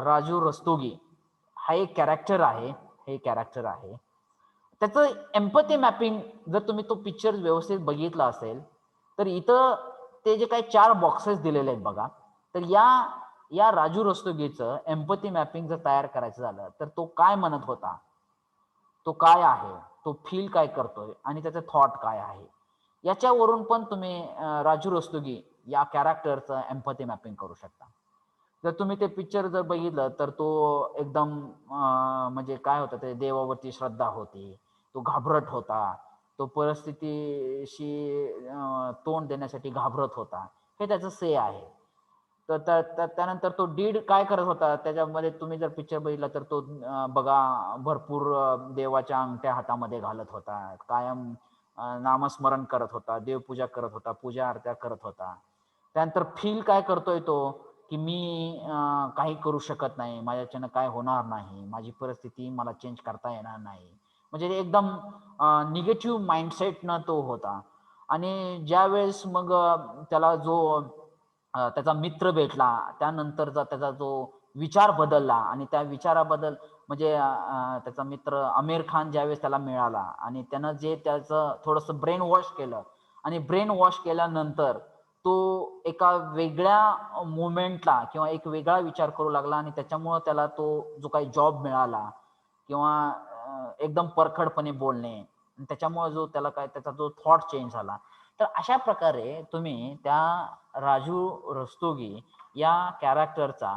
राजू रस्तोगी हा एक कॅरेक्टर आहे, हे कॅरेक्टर आहे. त्याचं एम्पथी मॅपिंग जर तुम्ही तो पिक्चर व्यवस्थित बघितला असेल तर इथं ते जे काही 4 बॉक्सेस दिलेले आहेत बघा, तर या राजू रस्तोगीचं एम्पथी मॅपिंग जर तयार करायचं झालं तर तो काय म्हणत होता, तो काय आहे, तो फील काय करतोय आणि त्याचं थॉट काय आहे, याच्यावरून पण तुम्ही राजू रस्तोगी या कॅरेक्टरचं एम्पथी मॅपिंग करू शकता. जर तुम्ही ते पिक्चर जर बघितलं तर तो एकदम म्हणजे काय होतं, ते देवावरती श्रद्धा होती, तो घाबरट होता, तो परिस्थितीशी तोंड देण्यासाठी घाबरत होता, हे त्याचं से आहे. तर त्यानंतर तो डीड काय करत होता त्याच्यामध्ये तुम्ही जर पिक्चर बघितला तर तो बघा भरपूर देवाच्या अंगठ्या हातामध्ये घालत होता, कायम नामस्मरण करत होता, देवपूजा करत होता, पूजा आरत्या करत होता. त्यानंतर फील काय करतोय तो की मी काही करू शकत नाही, माझ्याच्यानं काय होणार नाही, माझी परिस्थिती मला चेंज करता येणार नाही, म्हणजे एकदम निगेटिव्ह माइंडसेटनं तो होता. आणि ज्यावेळेस मग त्याला जो त्याचा मित्र भेटला, त्यानंतरचा त्याचा जो विचार बदलला आणि त्या विचाराबद्दल म्हणजे त्याचा मित्र आमिर खान ज्यावेळेस त्याला मिळाला आणि त्यानं जे त्याचं थोडंसं ब्रेन वॉश केलं आणि ब्रेन वॉश केल्यानंतर तो एका वेगळ्या मुवमेंटला किंवा एक वेगळा विचार करू लागला आणि त्याच्यामुळं त्याला तो जो काही जॉब मिळाला किंवा एकदम परखडपणे बोलणे, त्याच्यामुळे जो त्याला काय त्याचा जो थॉट चेंज झाला. तर अशा प्रकारे तुम्ही त्या राजू रस्तोगी या कॅरेक्टरचा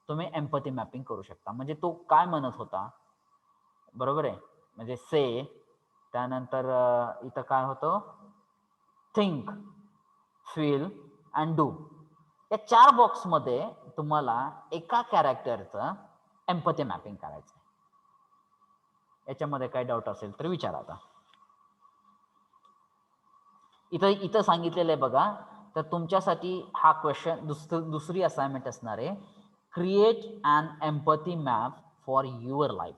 तुम्ही एम्पथी मॅपिंग करू शकता. म्हणजे तो काय म्हणत होता, बरोबर आहे, म्हणजे से, त्यानंतर इथं काय होतं, थिंक, फील अँड डू. या 4 बॉक्समध्ये तुम्हाला एका कॅरेक्टरचं एम्पथी मॅपिंग करायचं आहे. याच्यामध्ये काय डाऊट असेल तर विचारा. आता इथं सांगितलेलं आहे बघा, तर तुमच्यासाठी हा क्वेश्चन दुसरी असाइनमेंट असणार आहे, create an empathy map for your life.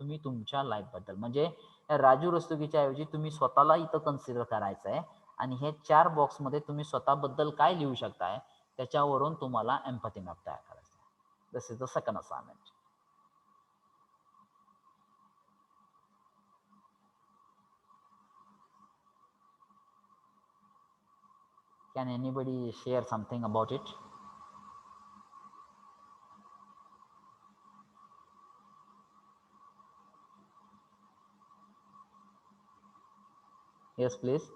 तुम्ही तुमच्या लाईफबद्दल म्हणजे राजू रस्तोगीच्या ऐवजी तुम्ही स्वतःला इथं कन्सिडर करायचं आहे आणि हे 4 बॉक्स मध्ये तुम्ही स्वतःबद्दल काय लिहू शकताय त्याच्यावरून तुम्हाला एम्पॅथी मॅप तयार करायचा आहे. This is the second assignment. Can anybody share something about it? Yes, please.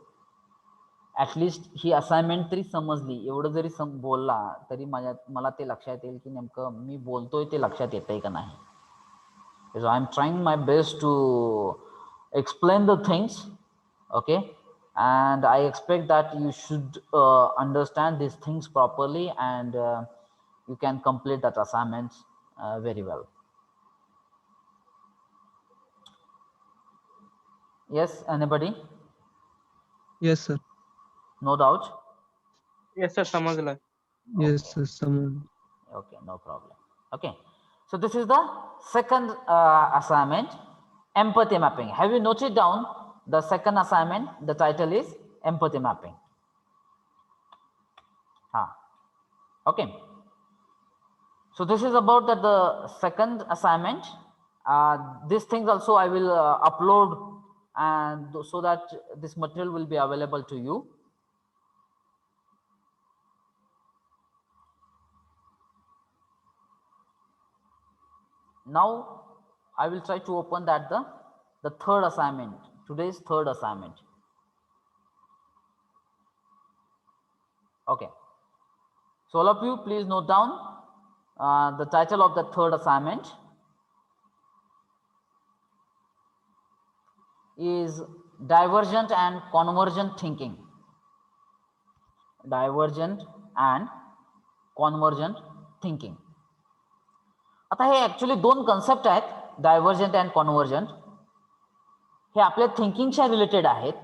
At least ही असाइनमेंट तरी समजली, एवढं जरी बोलला तरी मला ते लक्षात येईल की नेमकं मी बोलतोय ते लक्षात येतंय का नाही. So I'm trying my best to explain the things, okay, and I expect that you should understand these things properly and you can complete that assignment very well. Yes, anybody? Yes, sir. No doubt? Yes, sir. समजलं. Yes, sir. Someone. Okay, no problem. Okay, so this is the second assignment, empathy mapping. Have you noted down the second assignment? The title is empathy mapping. Okay, so this is about the second assignment. These things also I will upload, and so that this material will be available to you. Now I will try to open that the third assignment, today's third assignment. Okay, so all of you please note down the title of the third assignment is divergent and convergent thinking. Divergent and convergent thinking. आता हे actually दोन concept आहेत, divergent and convergent. हे आपल्या थिंकिंगच्या related आहेत.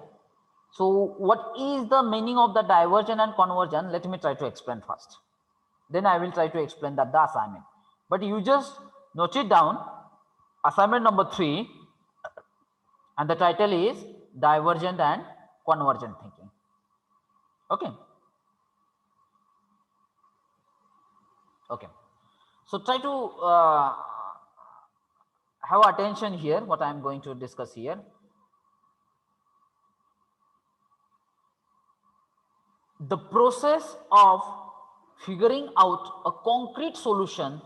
So what is the meaning of the divergent and convergent? Let me try to explain first, then I will try to explain that the assignment, but you just note it down. Assignment number 3, and the title is divergent and convergent thinking. Okay, so try to have attention here what I am going to discuss here. The process of figuring out a concrete solution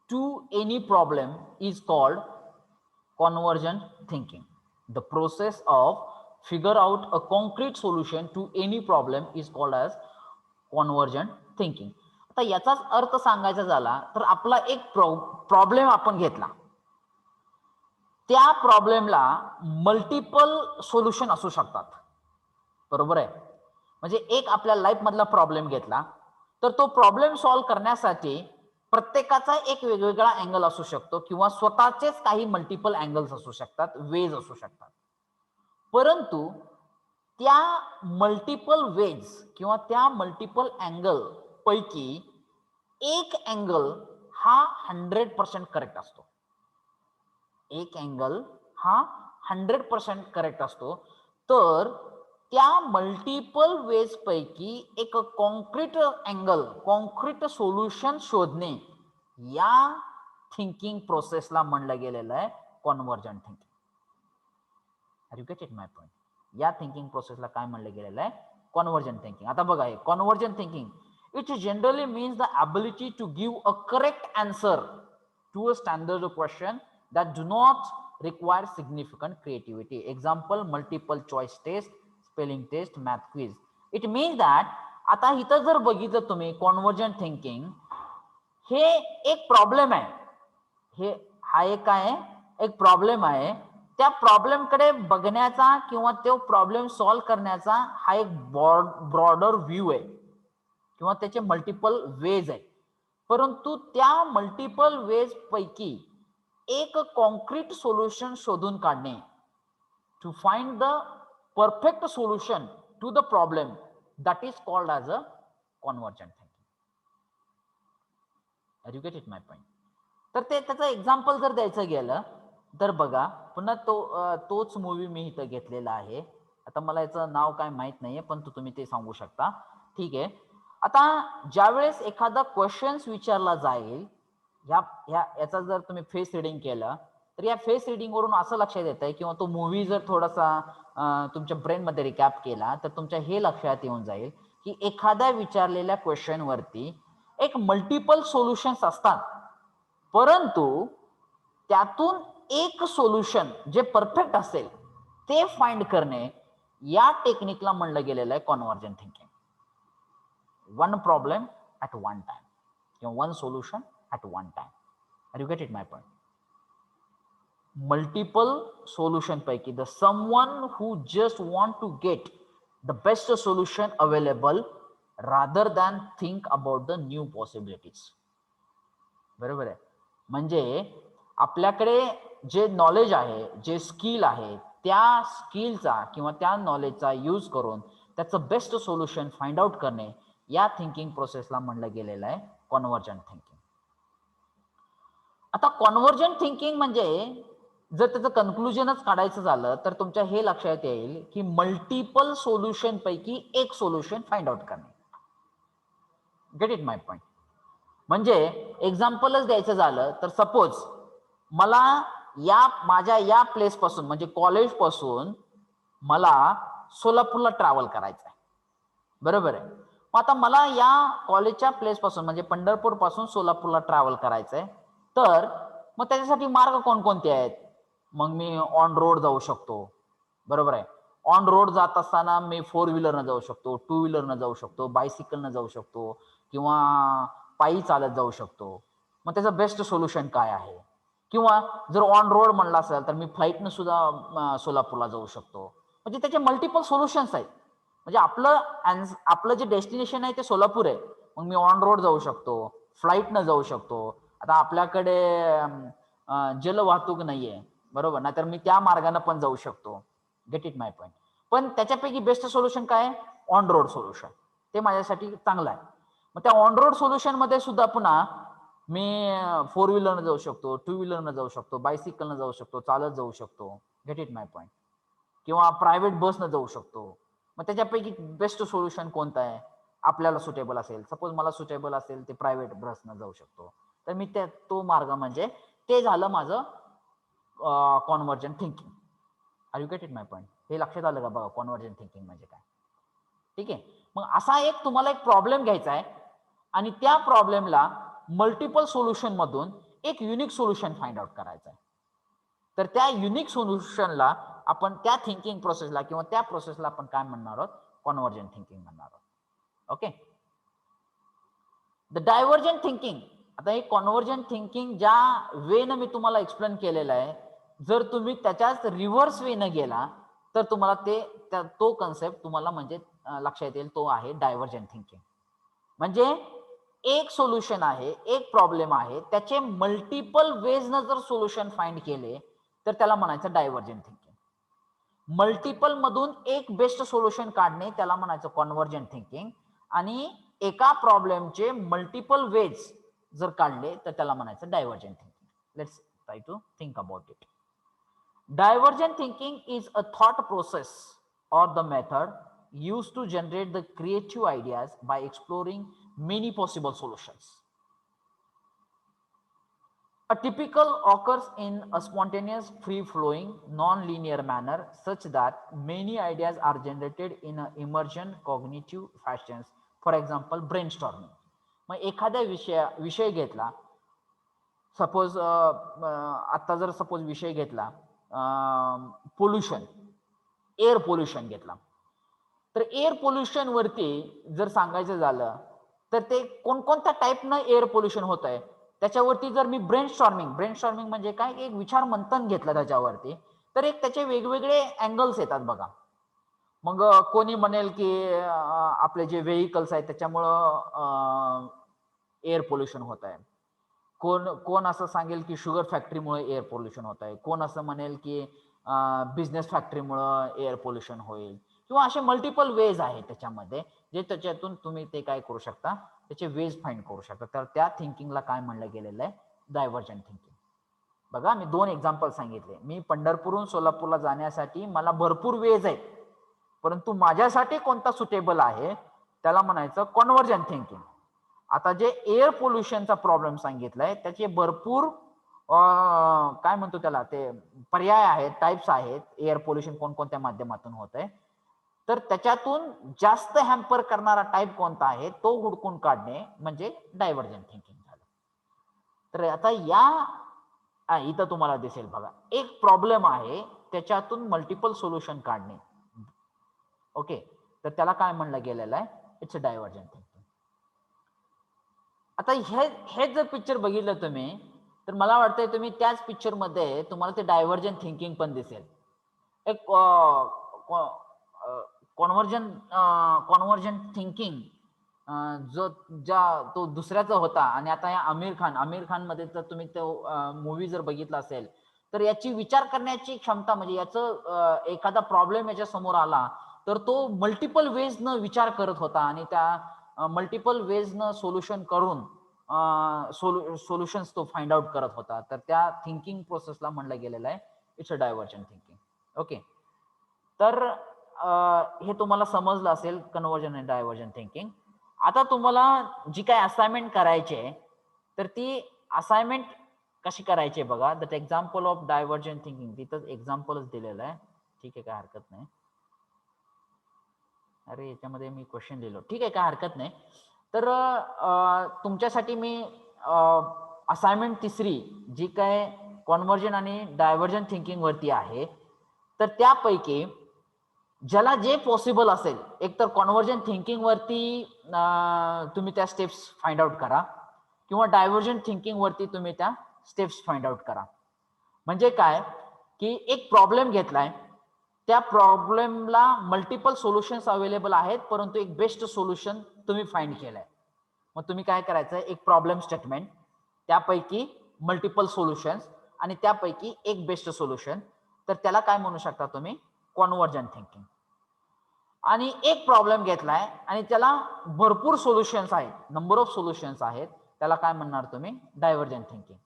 to any problem is called convergent thinking. The process of figure out a concrete solution to any problem is called as convergent thinking. आता याचाच अर्थ सांगायचा झाला तर आपला एक problem आपण घेतला, त्या प्रॉब्लेमला मल्टिपल सोल्युशन असू शकतात, बरोबर आहे. म्हणजे एक आपल्या लाईफ मधला प्रॉब्लेम घेतला तर तो प्रॉब्लेम सॉल्व्ह करण्यासाठी प्रत्येकाचा एक वेगवेगळा अँगल असू शकतो किंवा स्वतःचेच काही मल्टिपल अँगल्स असू शकतात, वेज असू शकतात. परंतु त्या मल्टिपल वेज किंवा त्या मल्टिपल अँगल पैकी एक अँगल हा 100% करेक्ट असतो. एक अँगल हा 100% करेक्ट असतो. तर त्या मल्टिपल वेज पैकी एक कॉन्क्रीट अँगल, कॉन्क्रीट सोल्युशन शोधणे, या थिंकिंग प्रोसेसला म्हणलं गेलेलं आहे convergent thinking. Are you get it my point? या थिंकिंग प्रोसेसला काय म्हणलं गेलेलं आहे? Convergent thinking. आता बघा, हे convergent thinking it generally means the ability to give a correct answer to a standard question that do not require significant creativity. Example, multiple choice test, spelling test, math quiz. It means that आता इथं जर बघितलं तुम्ही convergent thinking, हे एक problem आहे. हे हा एक काय आहे? एक प्रॉब्लेम आहे. त्या प्रॉब्लेम कडे बघण्याचा किंवा तो प्रॉब्लेम सॉल्व्ह करण्याचा हा एक ब्रॉडर व्ह्यू आहे किंवा त्याचे मल्टिपल वेज आहे. परंतु त्या मल्टिपल वेज पैकी एक कॉन्क्रीट सोल्युशन शोधून काढणे, to find the perfect solution to the problem, that is called as a convergent thinking. Are you get it my point? तर ते त्याचं एक्झाम्पल जर द्यायचं गेलं तर बघा, पुन्हा तोच मूवी मी इथं घेतलेला आहे. आता मला याचं नाव काय माहित नाहीये, पण तुम्ही ते सांगू शकता. ठीक आहे. आता ज्यावेळेस एखादा क्वेश्चन्स विचारला जाईल, याचा जर तुम्ही फेस रिडिंग केलं तर या फेस रिडिंग वरून असं लक्षात येतंय किंवा तो मूवी जर थोडासा तुमच्या ब्रेन मध्ये रिकॅप केला तर तुमच्या हे लक्षात येऊन जाईल की एखाद्या विचारलेल्या क्वेश्चन वरती एक मल्टिपल सोल्युशन्स असतात, परंतु त्यातून एक सोल्युशन जे परफेक्ट असेल ते फाइंड करणे या टेक्निकला म्हणलं गेलेलं आहे convergent thinking. One problem at one time किंवा one solution at one time. Are you get it my point? Multiple solution पैकी the someone who just want to get the best solution available rather than think about the new possibilities. बरोबर आहे. म्हणजे आपल्याकडे जे knowledge आहे, जे skill आहे, त्या स्किलचा किंवा त्या नॉलेजचा यूज करून त्याचं बेस्ट सोल्युशन फाइंड आउट करणे या थिंकिंग प्रोसेसला म्हणलं गेलेलं आहे कॉन्व्हर्जंट थिंकिंग. आता कॉन्व्हर्जंट थिंकिंग म्हणजे जर त्याचं कन्क्लुजनच काढायचं झालं तर तुमच्या हे लक्षात येईल की मल्टिपल सोल्युशन पैकी एक सोल्युशन फाइंड आउट करणे. Gate it my point? म्हणजे एक्झाम्पलच द्यायचं झालं तर सपोज मला माझ्या या प्लेस पासून म्हणजे कॉलेज पासून मला सोलापूरला ट्रॅव्हल करायचं आहे. बरोबर आहे. मग आता मला या कॉलेजच्या प्लेस पासून म्हणजे पंढरपूर पासून सोलापूरला ट्रॅव्हल करायचं आहे, तर मग त्याच्यासाठी मार्ग कोणकोणते आहेत? मग मी ऑन रोड जाऊ शकतो. बरोबर आहे. ऑन रोड जात असताना मी 4 व्हीलरनं जाऊ शकतो, 2 व्हीलरनं जाऊ शकतो, बायसिकलनं जाऊ शकतो किंवा पायी चालत जाऊ शकतो. मग त्याचं बेस्ट सोल्युशन काय आहे? किंवा जर ऑन रोड म्हणलं असेल तर मी फ्लाईटनं सुद्धा सोलापूरला जाऊ शकतो. म्हणजे त्याचे मल्टिपल सोल्युशन्स आहेत. म्हणजे आपलं जे डेस्टिनेशन आहे ते सोलापूर आहे, मग मी ऑन रोड जाऊ शकतो, फ्लाईटनं जाऊ शकतो. आता आपल्याकडे जल वाहतूक नाहीये, बरोबर, नाहीतर मी त्या मार्गाने पण जाऊ शकतो. Gate it my point? पण त्याच्यापैकी बेस्ट सोल्युशन काय आहे? On road solution. ते माझ्यासाठी चांगलं आहे. मग त्या ऑन रोड सोल्युशन मध्ये सुद्धा पुन्हा मी 4 व्हीलरनं जाऊ शकतो, 2 व्हीलरनं जाऊ शकतो, बायसिकलनं जाऊ शकतो, चालत जाऊ शकतो. Gate it my point? किंवा प्रायव्हेट बसनं जाऊ शकतो. मग त्याच्यापैकी बेस्ट सोल्युशन कोणतं आहे आपल्याला सुटेबल असेल? सपोज मला सुटेबल असेल ते प्रायव्हेट बसनं जाऊ शकतो, तर मी तो मार्ग म्हणजे ते झालं माझं convergent thinking. Are you get it my point? हे लक्षात आलं का बघा कॉन्व्हर्जंट थिंकिंग म्हणजे काय? ठीक आहे. मग असा तुम्हाला एक प्रॉब्लेम घ्यायचा आहे आणि त्या प्रॉब्लेमला मल्टिपल सोल्युशन मधून एक युनिक सोल्युशन फाइंड आउट करायचं आहे. तर त्या युनिक सोल्युशनला आपण त्या थिंकिंग प्रोसेसला किंवा त्या प्रोसेसला आपण काय म्हणणार आहोत? कॉन्व्हर्जंट थिंकिंग म्हणणार आहोत. ओके. The divergent thinking. आता हे कॉन्व्हर्जंट थिंकिंग ज्या वेनं मी तुम्हाला एक्सप्लेन केलेलं आहे, जर तुम्ही त्याच्याच रिव्हर्स वेनं गेला तर तुम्हाला तो कन्सेप्ट तुम्हाला म्हणजे लक्षात येईल, तो आहे डायव्हर्जंट थिंकिंग. म्हणजे एक सोल्युशन आहे, एक प्रॉब्लेम आहे, त्याचे मल्टिपल वेजनं जर सोल्युशन फाइंड केले तर त्याला म्हणायचं डायव्हर्जंट थिंकिंग. मल्टिपल मधून एक बेस्ट सोल्युशन काढणे त्याला म्हणायचं कॉन्व्हर्जंट थिंकिंग. आणि एका प्रॉब्लेमचे मल्टिपल वेज जर काढले तर त्याला म्हणायचं divergent thinking. Let's try to think about it. Divergent thinking is a thought process or the method used to generate the creative ideas by exploring many possible solutions. A typical occurs in a spontaneous, free-flowing, non-linear manner such that many ideas are generated in an emergent cognitive fashions. For example, brainstorming. मग एखाद्या विषय घेतला, suppose आता जर suppose विषय घेतला pollution, air pollution घेतला, तर एअर पोल्युशन वरती जर सांगायचं झालं तर ते कोणकोणत्या टाईपनं एअर पोल्युशन होत आहे त्याच्यावरती जर मी ब्रेनस्टॉर्मिंग म्हणजे काय, एक विचार मंथन घेतलं त्याच्यावरती, तर त्याचे वेगवेगळे अँगल्स येतात बघा. मग कोणी म्हणेल की आपले जे व्हेइकल्स आहेत त्याच्यामुळं एअर पोल्युशन होत आहे, कोण असं सांगेल की शुगर फॅक्टरीमुळे एअर पोल्युशन होत आहे, कोण असं म्हणेल की बिझनेस फॅक्टरीमुळे एअर पोल्युशन होईल, किंवा असे मल्टिपल वेज आहेत त्याच्यामध्ये जे त्याच्यातून तुम्ही ते काय करू शकता, त्याचे वेज फाइंड करू शकता. तर त्या थिंकिंगला काय म्हणलं गेलेलं आहे? Divergent thinking. बघा मी 2 एक्झाम्पल सांगितले. मी पंढरपूरहून सोलापूरला जाण्यासाठी मला भरपूर वेज आहेत, परंतु माझ्यासाठी कोणता सुटेबल आहे त्याला म्हणायचं कॉन्व्हर्जन थिंकिंग. आता जे एअर पोल्युशनचा प्रॉब्लेम सांगितलाय त्याचे भरपूर काय म्हणतो त्याला ते पर्याय आहेत, टाइप्स आहेत. एअर पोल्युशन कोणकोणत्या माध्यमातून होत आहे, तर त्याच्यातून जास्त हॅम्पर करणारा टाइप कोणता आहे तो हुडकून काढणे म्हणजे डायव्हर्जंट थिंकिंग झालं. तर आता इथं तुम्हाला दिसेल बघा, एक प्रॉब्लेम आहे त्याच्यातून मल्टिपल सोल्युशन काढणे. ओके, तर त्याला काय म्हणलं गेलेलं आहे, इट्स अ डायव्हर्जंट थिंकिंग. आता हे जर पिक्चर बघितलं तुम्ही तर मला वाटतंय तुम्ही त्याच पिक्चर मध्ये तुम्हाला ते डायव्हर्जंट थिंकिंग पण दिसेल. एक कॉन्व्हर्जंट थिंकिंग तो दुसऱ्याचा होता. आणि आता या आमिर खान मध्ये तर तुम्ही तो मूवी जर बघितला असेल तर याची विचार करण्याची क्षमता म्हणजे याचं एखादा प्रॉब्लेम याच्या समोर आला तर तो मल्टिपल वेज न विचार करत होता आणि त्या मल्टिपल वेज न सोल्युशन करून सोल्युशन्स तो फाइंड आउट करत होता. तर त्या थिंकिंग प्रोसेसला म्हणलं गेलेलं आहे it's a divergent thinking. Okay, तर हे तुम्हाला समजलं असेल कन्व्हर्जन आणि डायव्हर्जंट थिंकिंग. आता तुम्हाला जी काय असाइनमेंट करायची आहे तर ती असाइनमेंट कशी करायची बघा. That example of divergent thinking तिथं एक्झाम्पलच दिलेलं आहे. ठीक आहे, काय हरकत नाही. अरे याच्यामध्ये मी क्वेश्चन लिहिलो, ठीक आहे, काय हरकत नाही. तर तुमच्यासाठी मी असाइनमेंट तिसरी जी काय कॉन्व्हर्जन आणि डायव्हर्जंट थिंकिंग वरती आहे तर त्यापैकी ज्याला जे पॉसिबल असेल एक तर कॉन्व्हर्जंट थिंकिंग वरती तुम्ही त्या स्टेप्स फाइंड आउट करा किंवा डायव्हर्जंट थिंकिंग वरती तुम्ही त्या स्टेप्स फाइंड आउट करा. म्हणजे काय की एक प्रॉब्लेम घेतलाय, त्या प्रॉब्लेमला मल्टिपल सोल्युशन्स अवेलेबल आहेत परंतु एक बेस्ट सोल्युशन तुम्ही फाइंड केलंय. मग तुम्ही काय करायचं, एक प्रॉब्लेम स्टेटमेंट, त्यापैकी मल्टिपल सोल्युशन्स आणि त्यापैकी एक बेस्ट सोल्युशन, तर त्याला काय म्हणू शकता तुम्ही, कॉन्व्हर्जंट थिंकिंग. आणि एक प्रॉब्लेम घेतलाय आणि त्याला भरपूर सोल्युशन्स आहेत, नंबर ऑफ सोल्युशन्स आहेत, त्याला काय म्हणणार तुम्ही, डायव्हर्जंट थिंकिंग.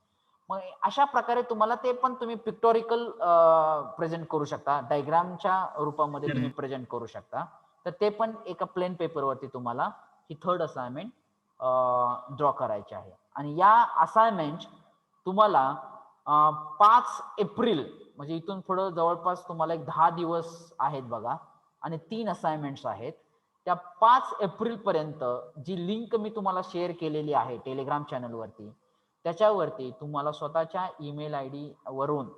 मग अशा प्रकारे तुम्हाला ते पण तुम्ही पिक्टोरिकल प्रेझेंट करू शकता, डायग्रामच्या रूपामध्ये तुम्ही प्रेझेंट करू शकता. तर ते पण एका प्लेन पेपरवरती तुम्हाला ही थर्ड असाइनमेंट ड्रॉ करायची आहे. आणि या असाइनमेंट तुम्हाला 5 एप्रिल म्हणजे इथून पुढे जवळपास तुम्हाला एक 10 दिवस आहेत बघा आणि 3 असाइनमेंट्स आहेत. त्या 5 एप्रिल पर्यंत जी लिंक मी तुम्हाला शेअर केलेली आहे टेलिग्राम चॅनलवरती, त्याच्यावरती तुम्हाला स्वतःच्या ईमेल आयडी वरून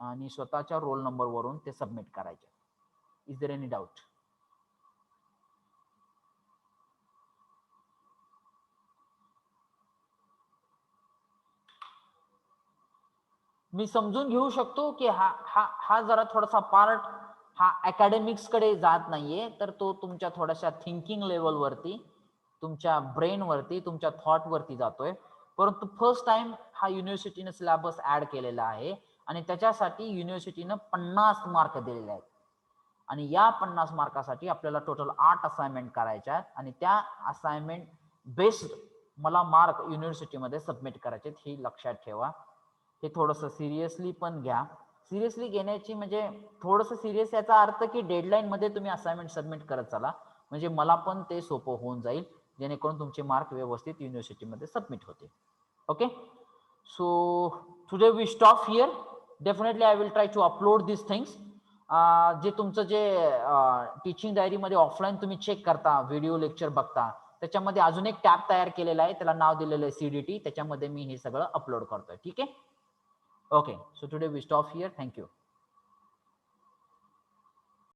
आणि स्वतःच्या रोल नंबर वरून ते सबमिट करायचे. Is there any doubt? मी समजून घेऊ शकतो की हा जरा थोडासा पार्ट हा अकॅडमिक्स कडे जात नाहीये, तर तो तुमच्या थोड्याशा थिंकिंग लेवल वरती, तुमच्या ब्रेन वरती, तुमच्या थॉट वरती जातोय. परंतु फर्स्ट टाइम हा युनिव्हर्सिटीने सिलेबस ऍड केलेला आहे आणि त्याच्यासाठी युनिव्हर्सिटीनं 50 मार्क दिलेले आहेत. आणि या 50 मार्कासाठी आपल्याला टोटल 8 असाइनमेंट करायच्या आहेत आणि त्या असाइनमेंट बेस्ड मला मार्क युनिव्हर्सिटीमध्ये सबमिट करायचे. ही लक्षात ठेवा. हे थोडंसं सिरियसली पण घ्या. सिरियसली घेण्याची म्हणजे थोडंसं सिरियस याचा अर्थ की डेडलाईन मध्ये तुम्ही असाइनमेंट सबमिट करत चला, म्हणजे मला पण ते सोपं होऊन जाईल, जेणेकरून तुमचे मार्क व्यवस्थित युनिव्हर्सिटीमध्ये सबमिट होते. Okay, so today we stop here. Definitely I will try to upload this things. जे तुमचं जे टीचिंग डायरीमध्ये ऑफलाईन तुम्ही चेक करता, व्हिडिओ लेक्चर बघता, त्याच्यामध्ये अजून एक टॅब तयार केलेला आहे, त्याला नाव दिलेलं आहे CDT. त्याच्यामध्ये मी हे सगळं अपलोड करतोय. ठीक आहे. Okay, so today we stop here. Thank you.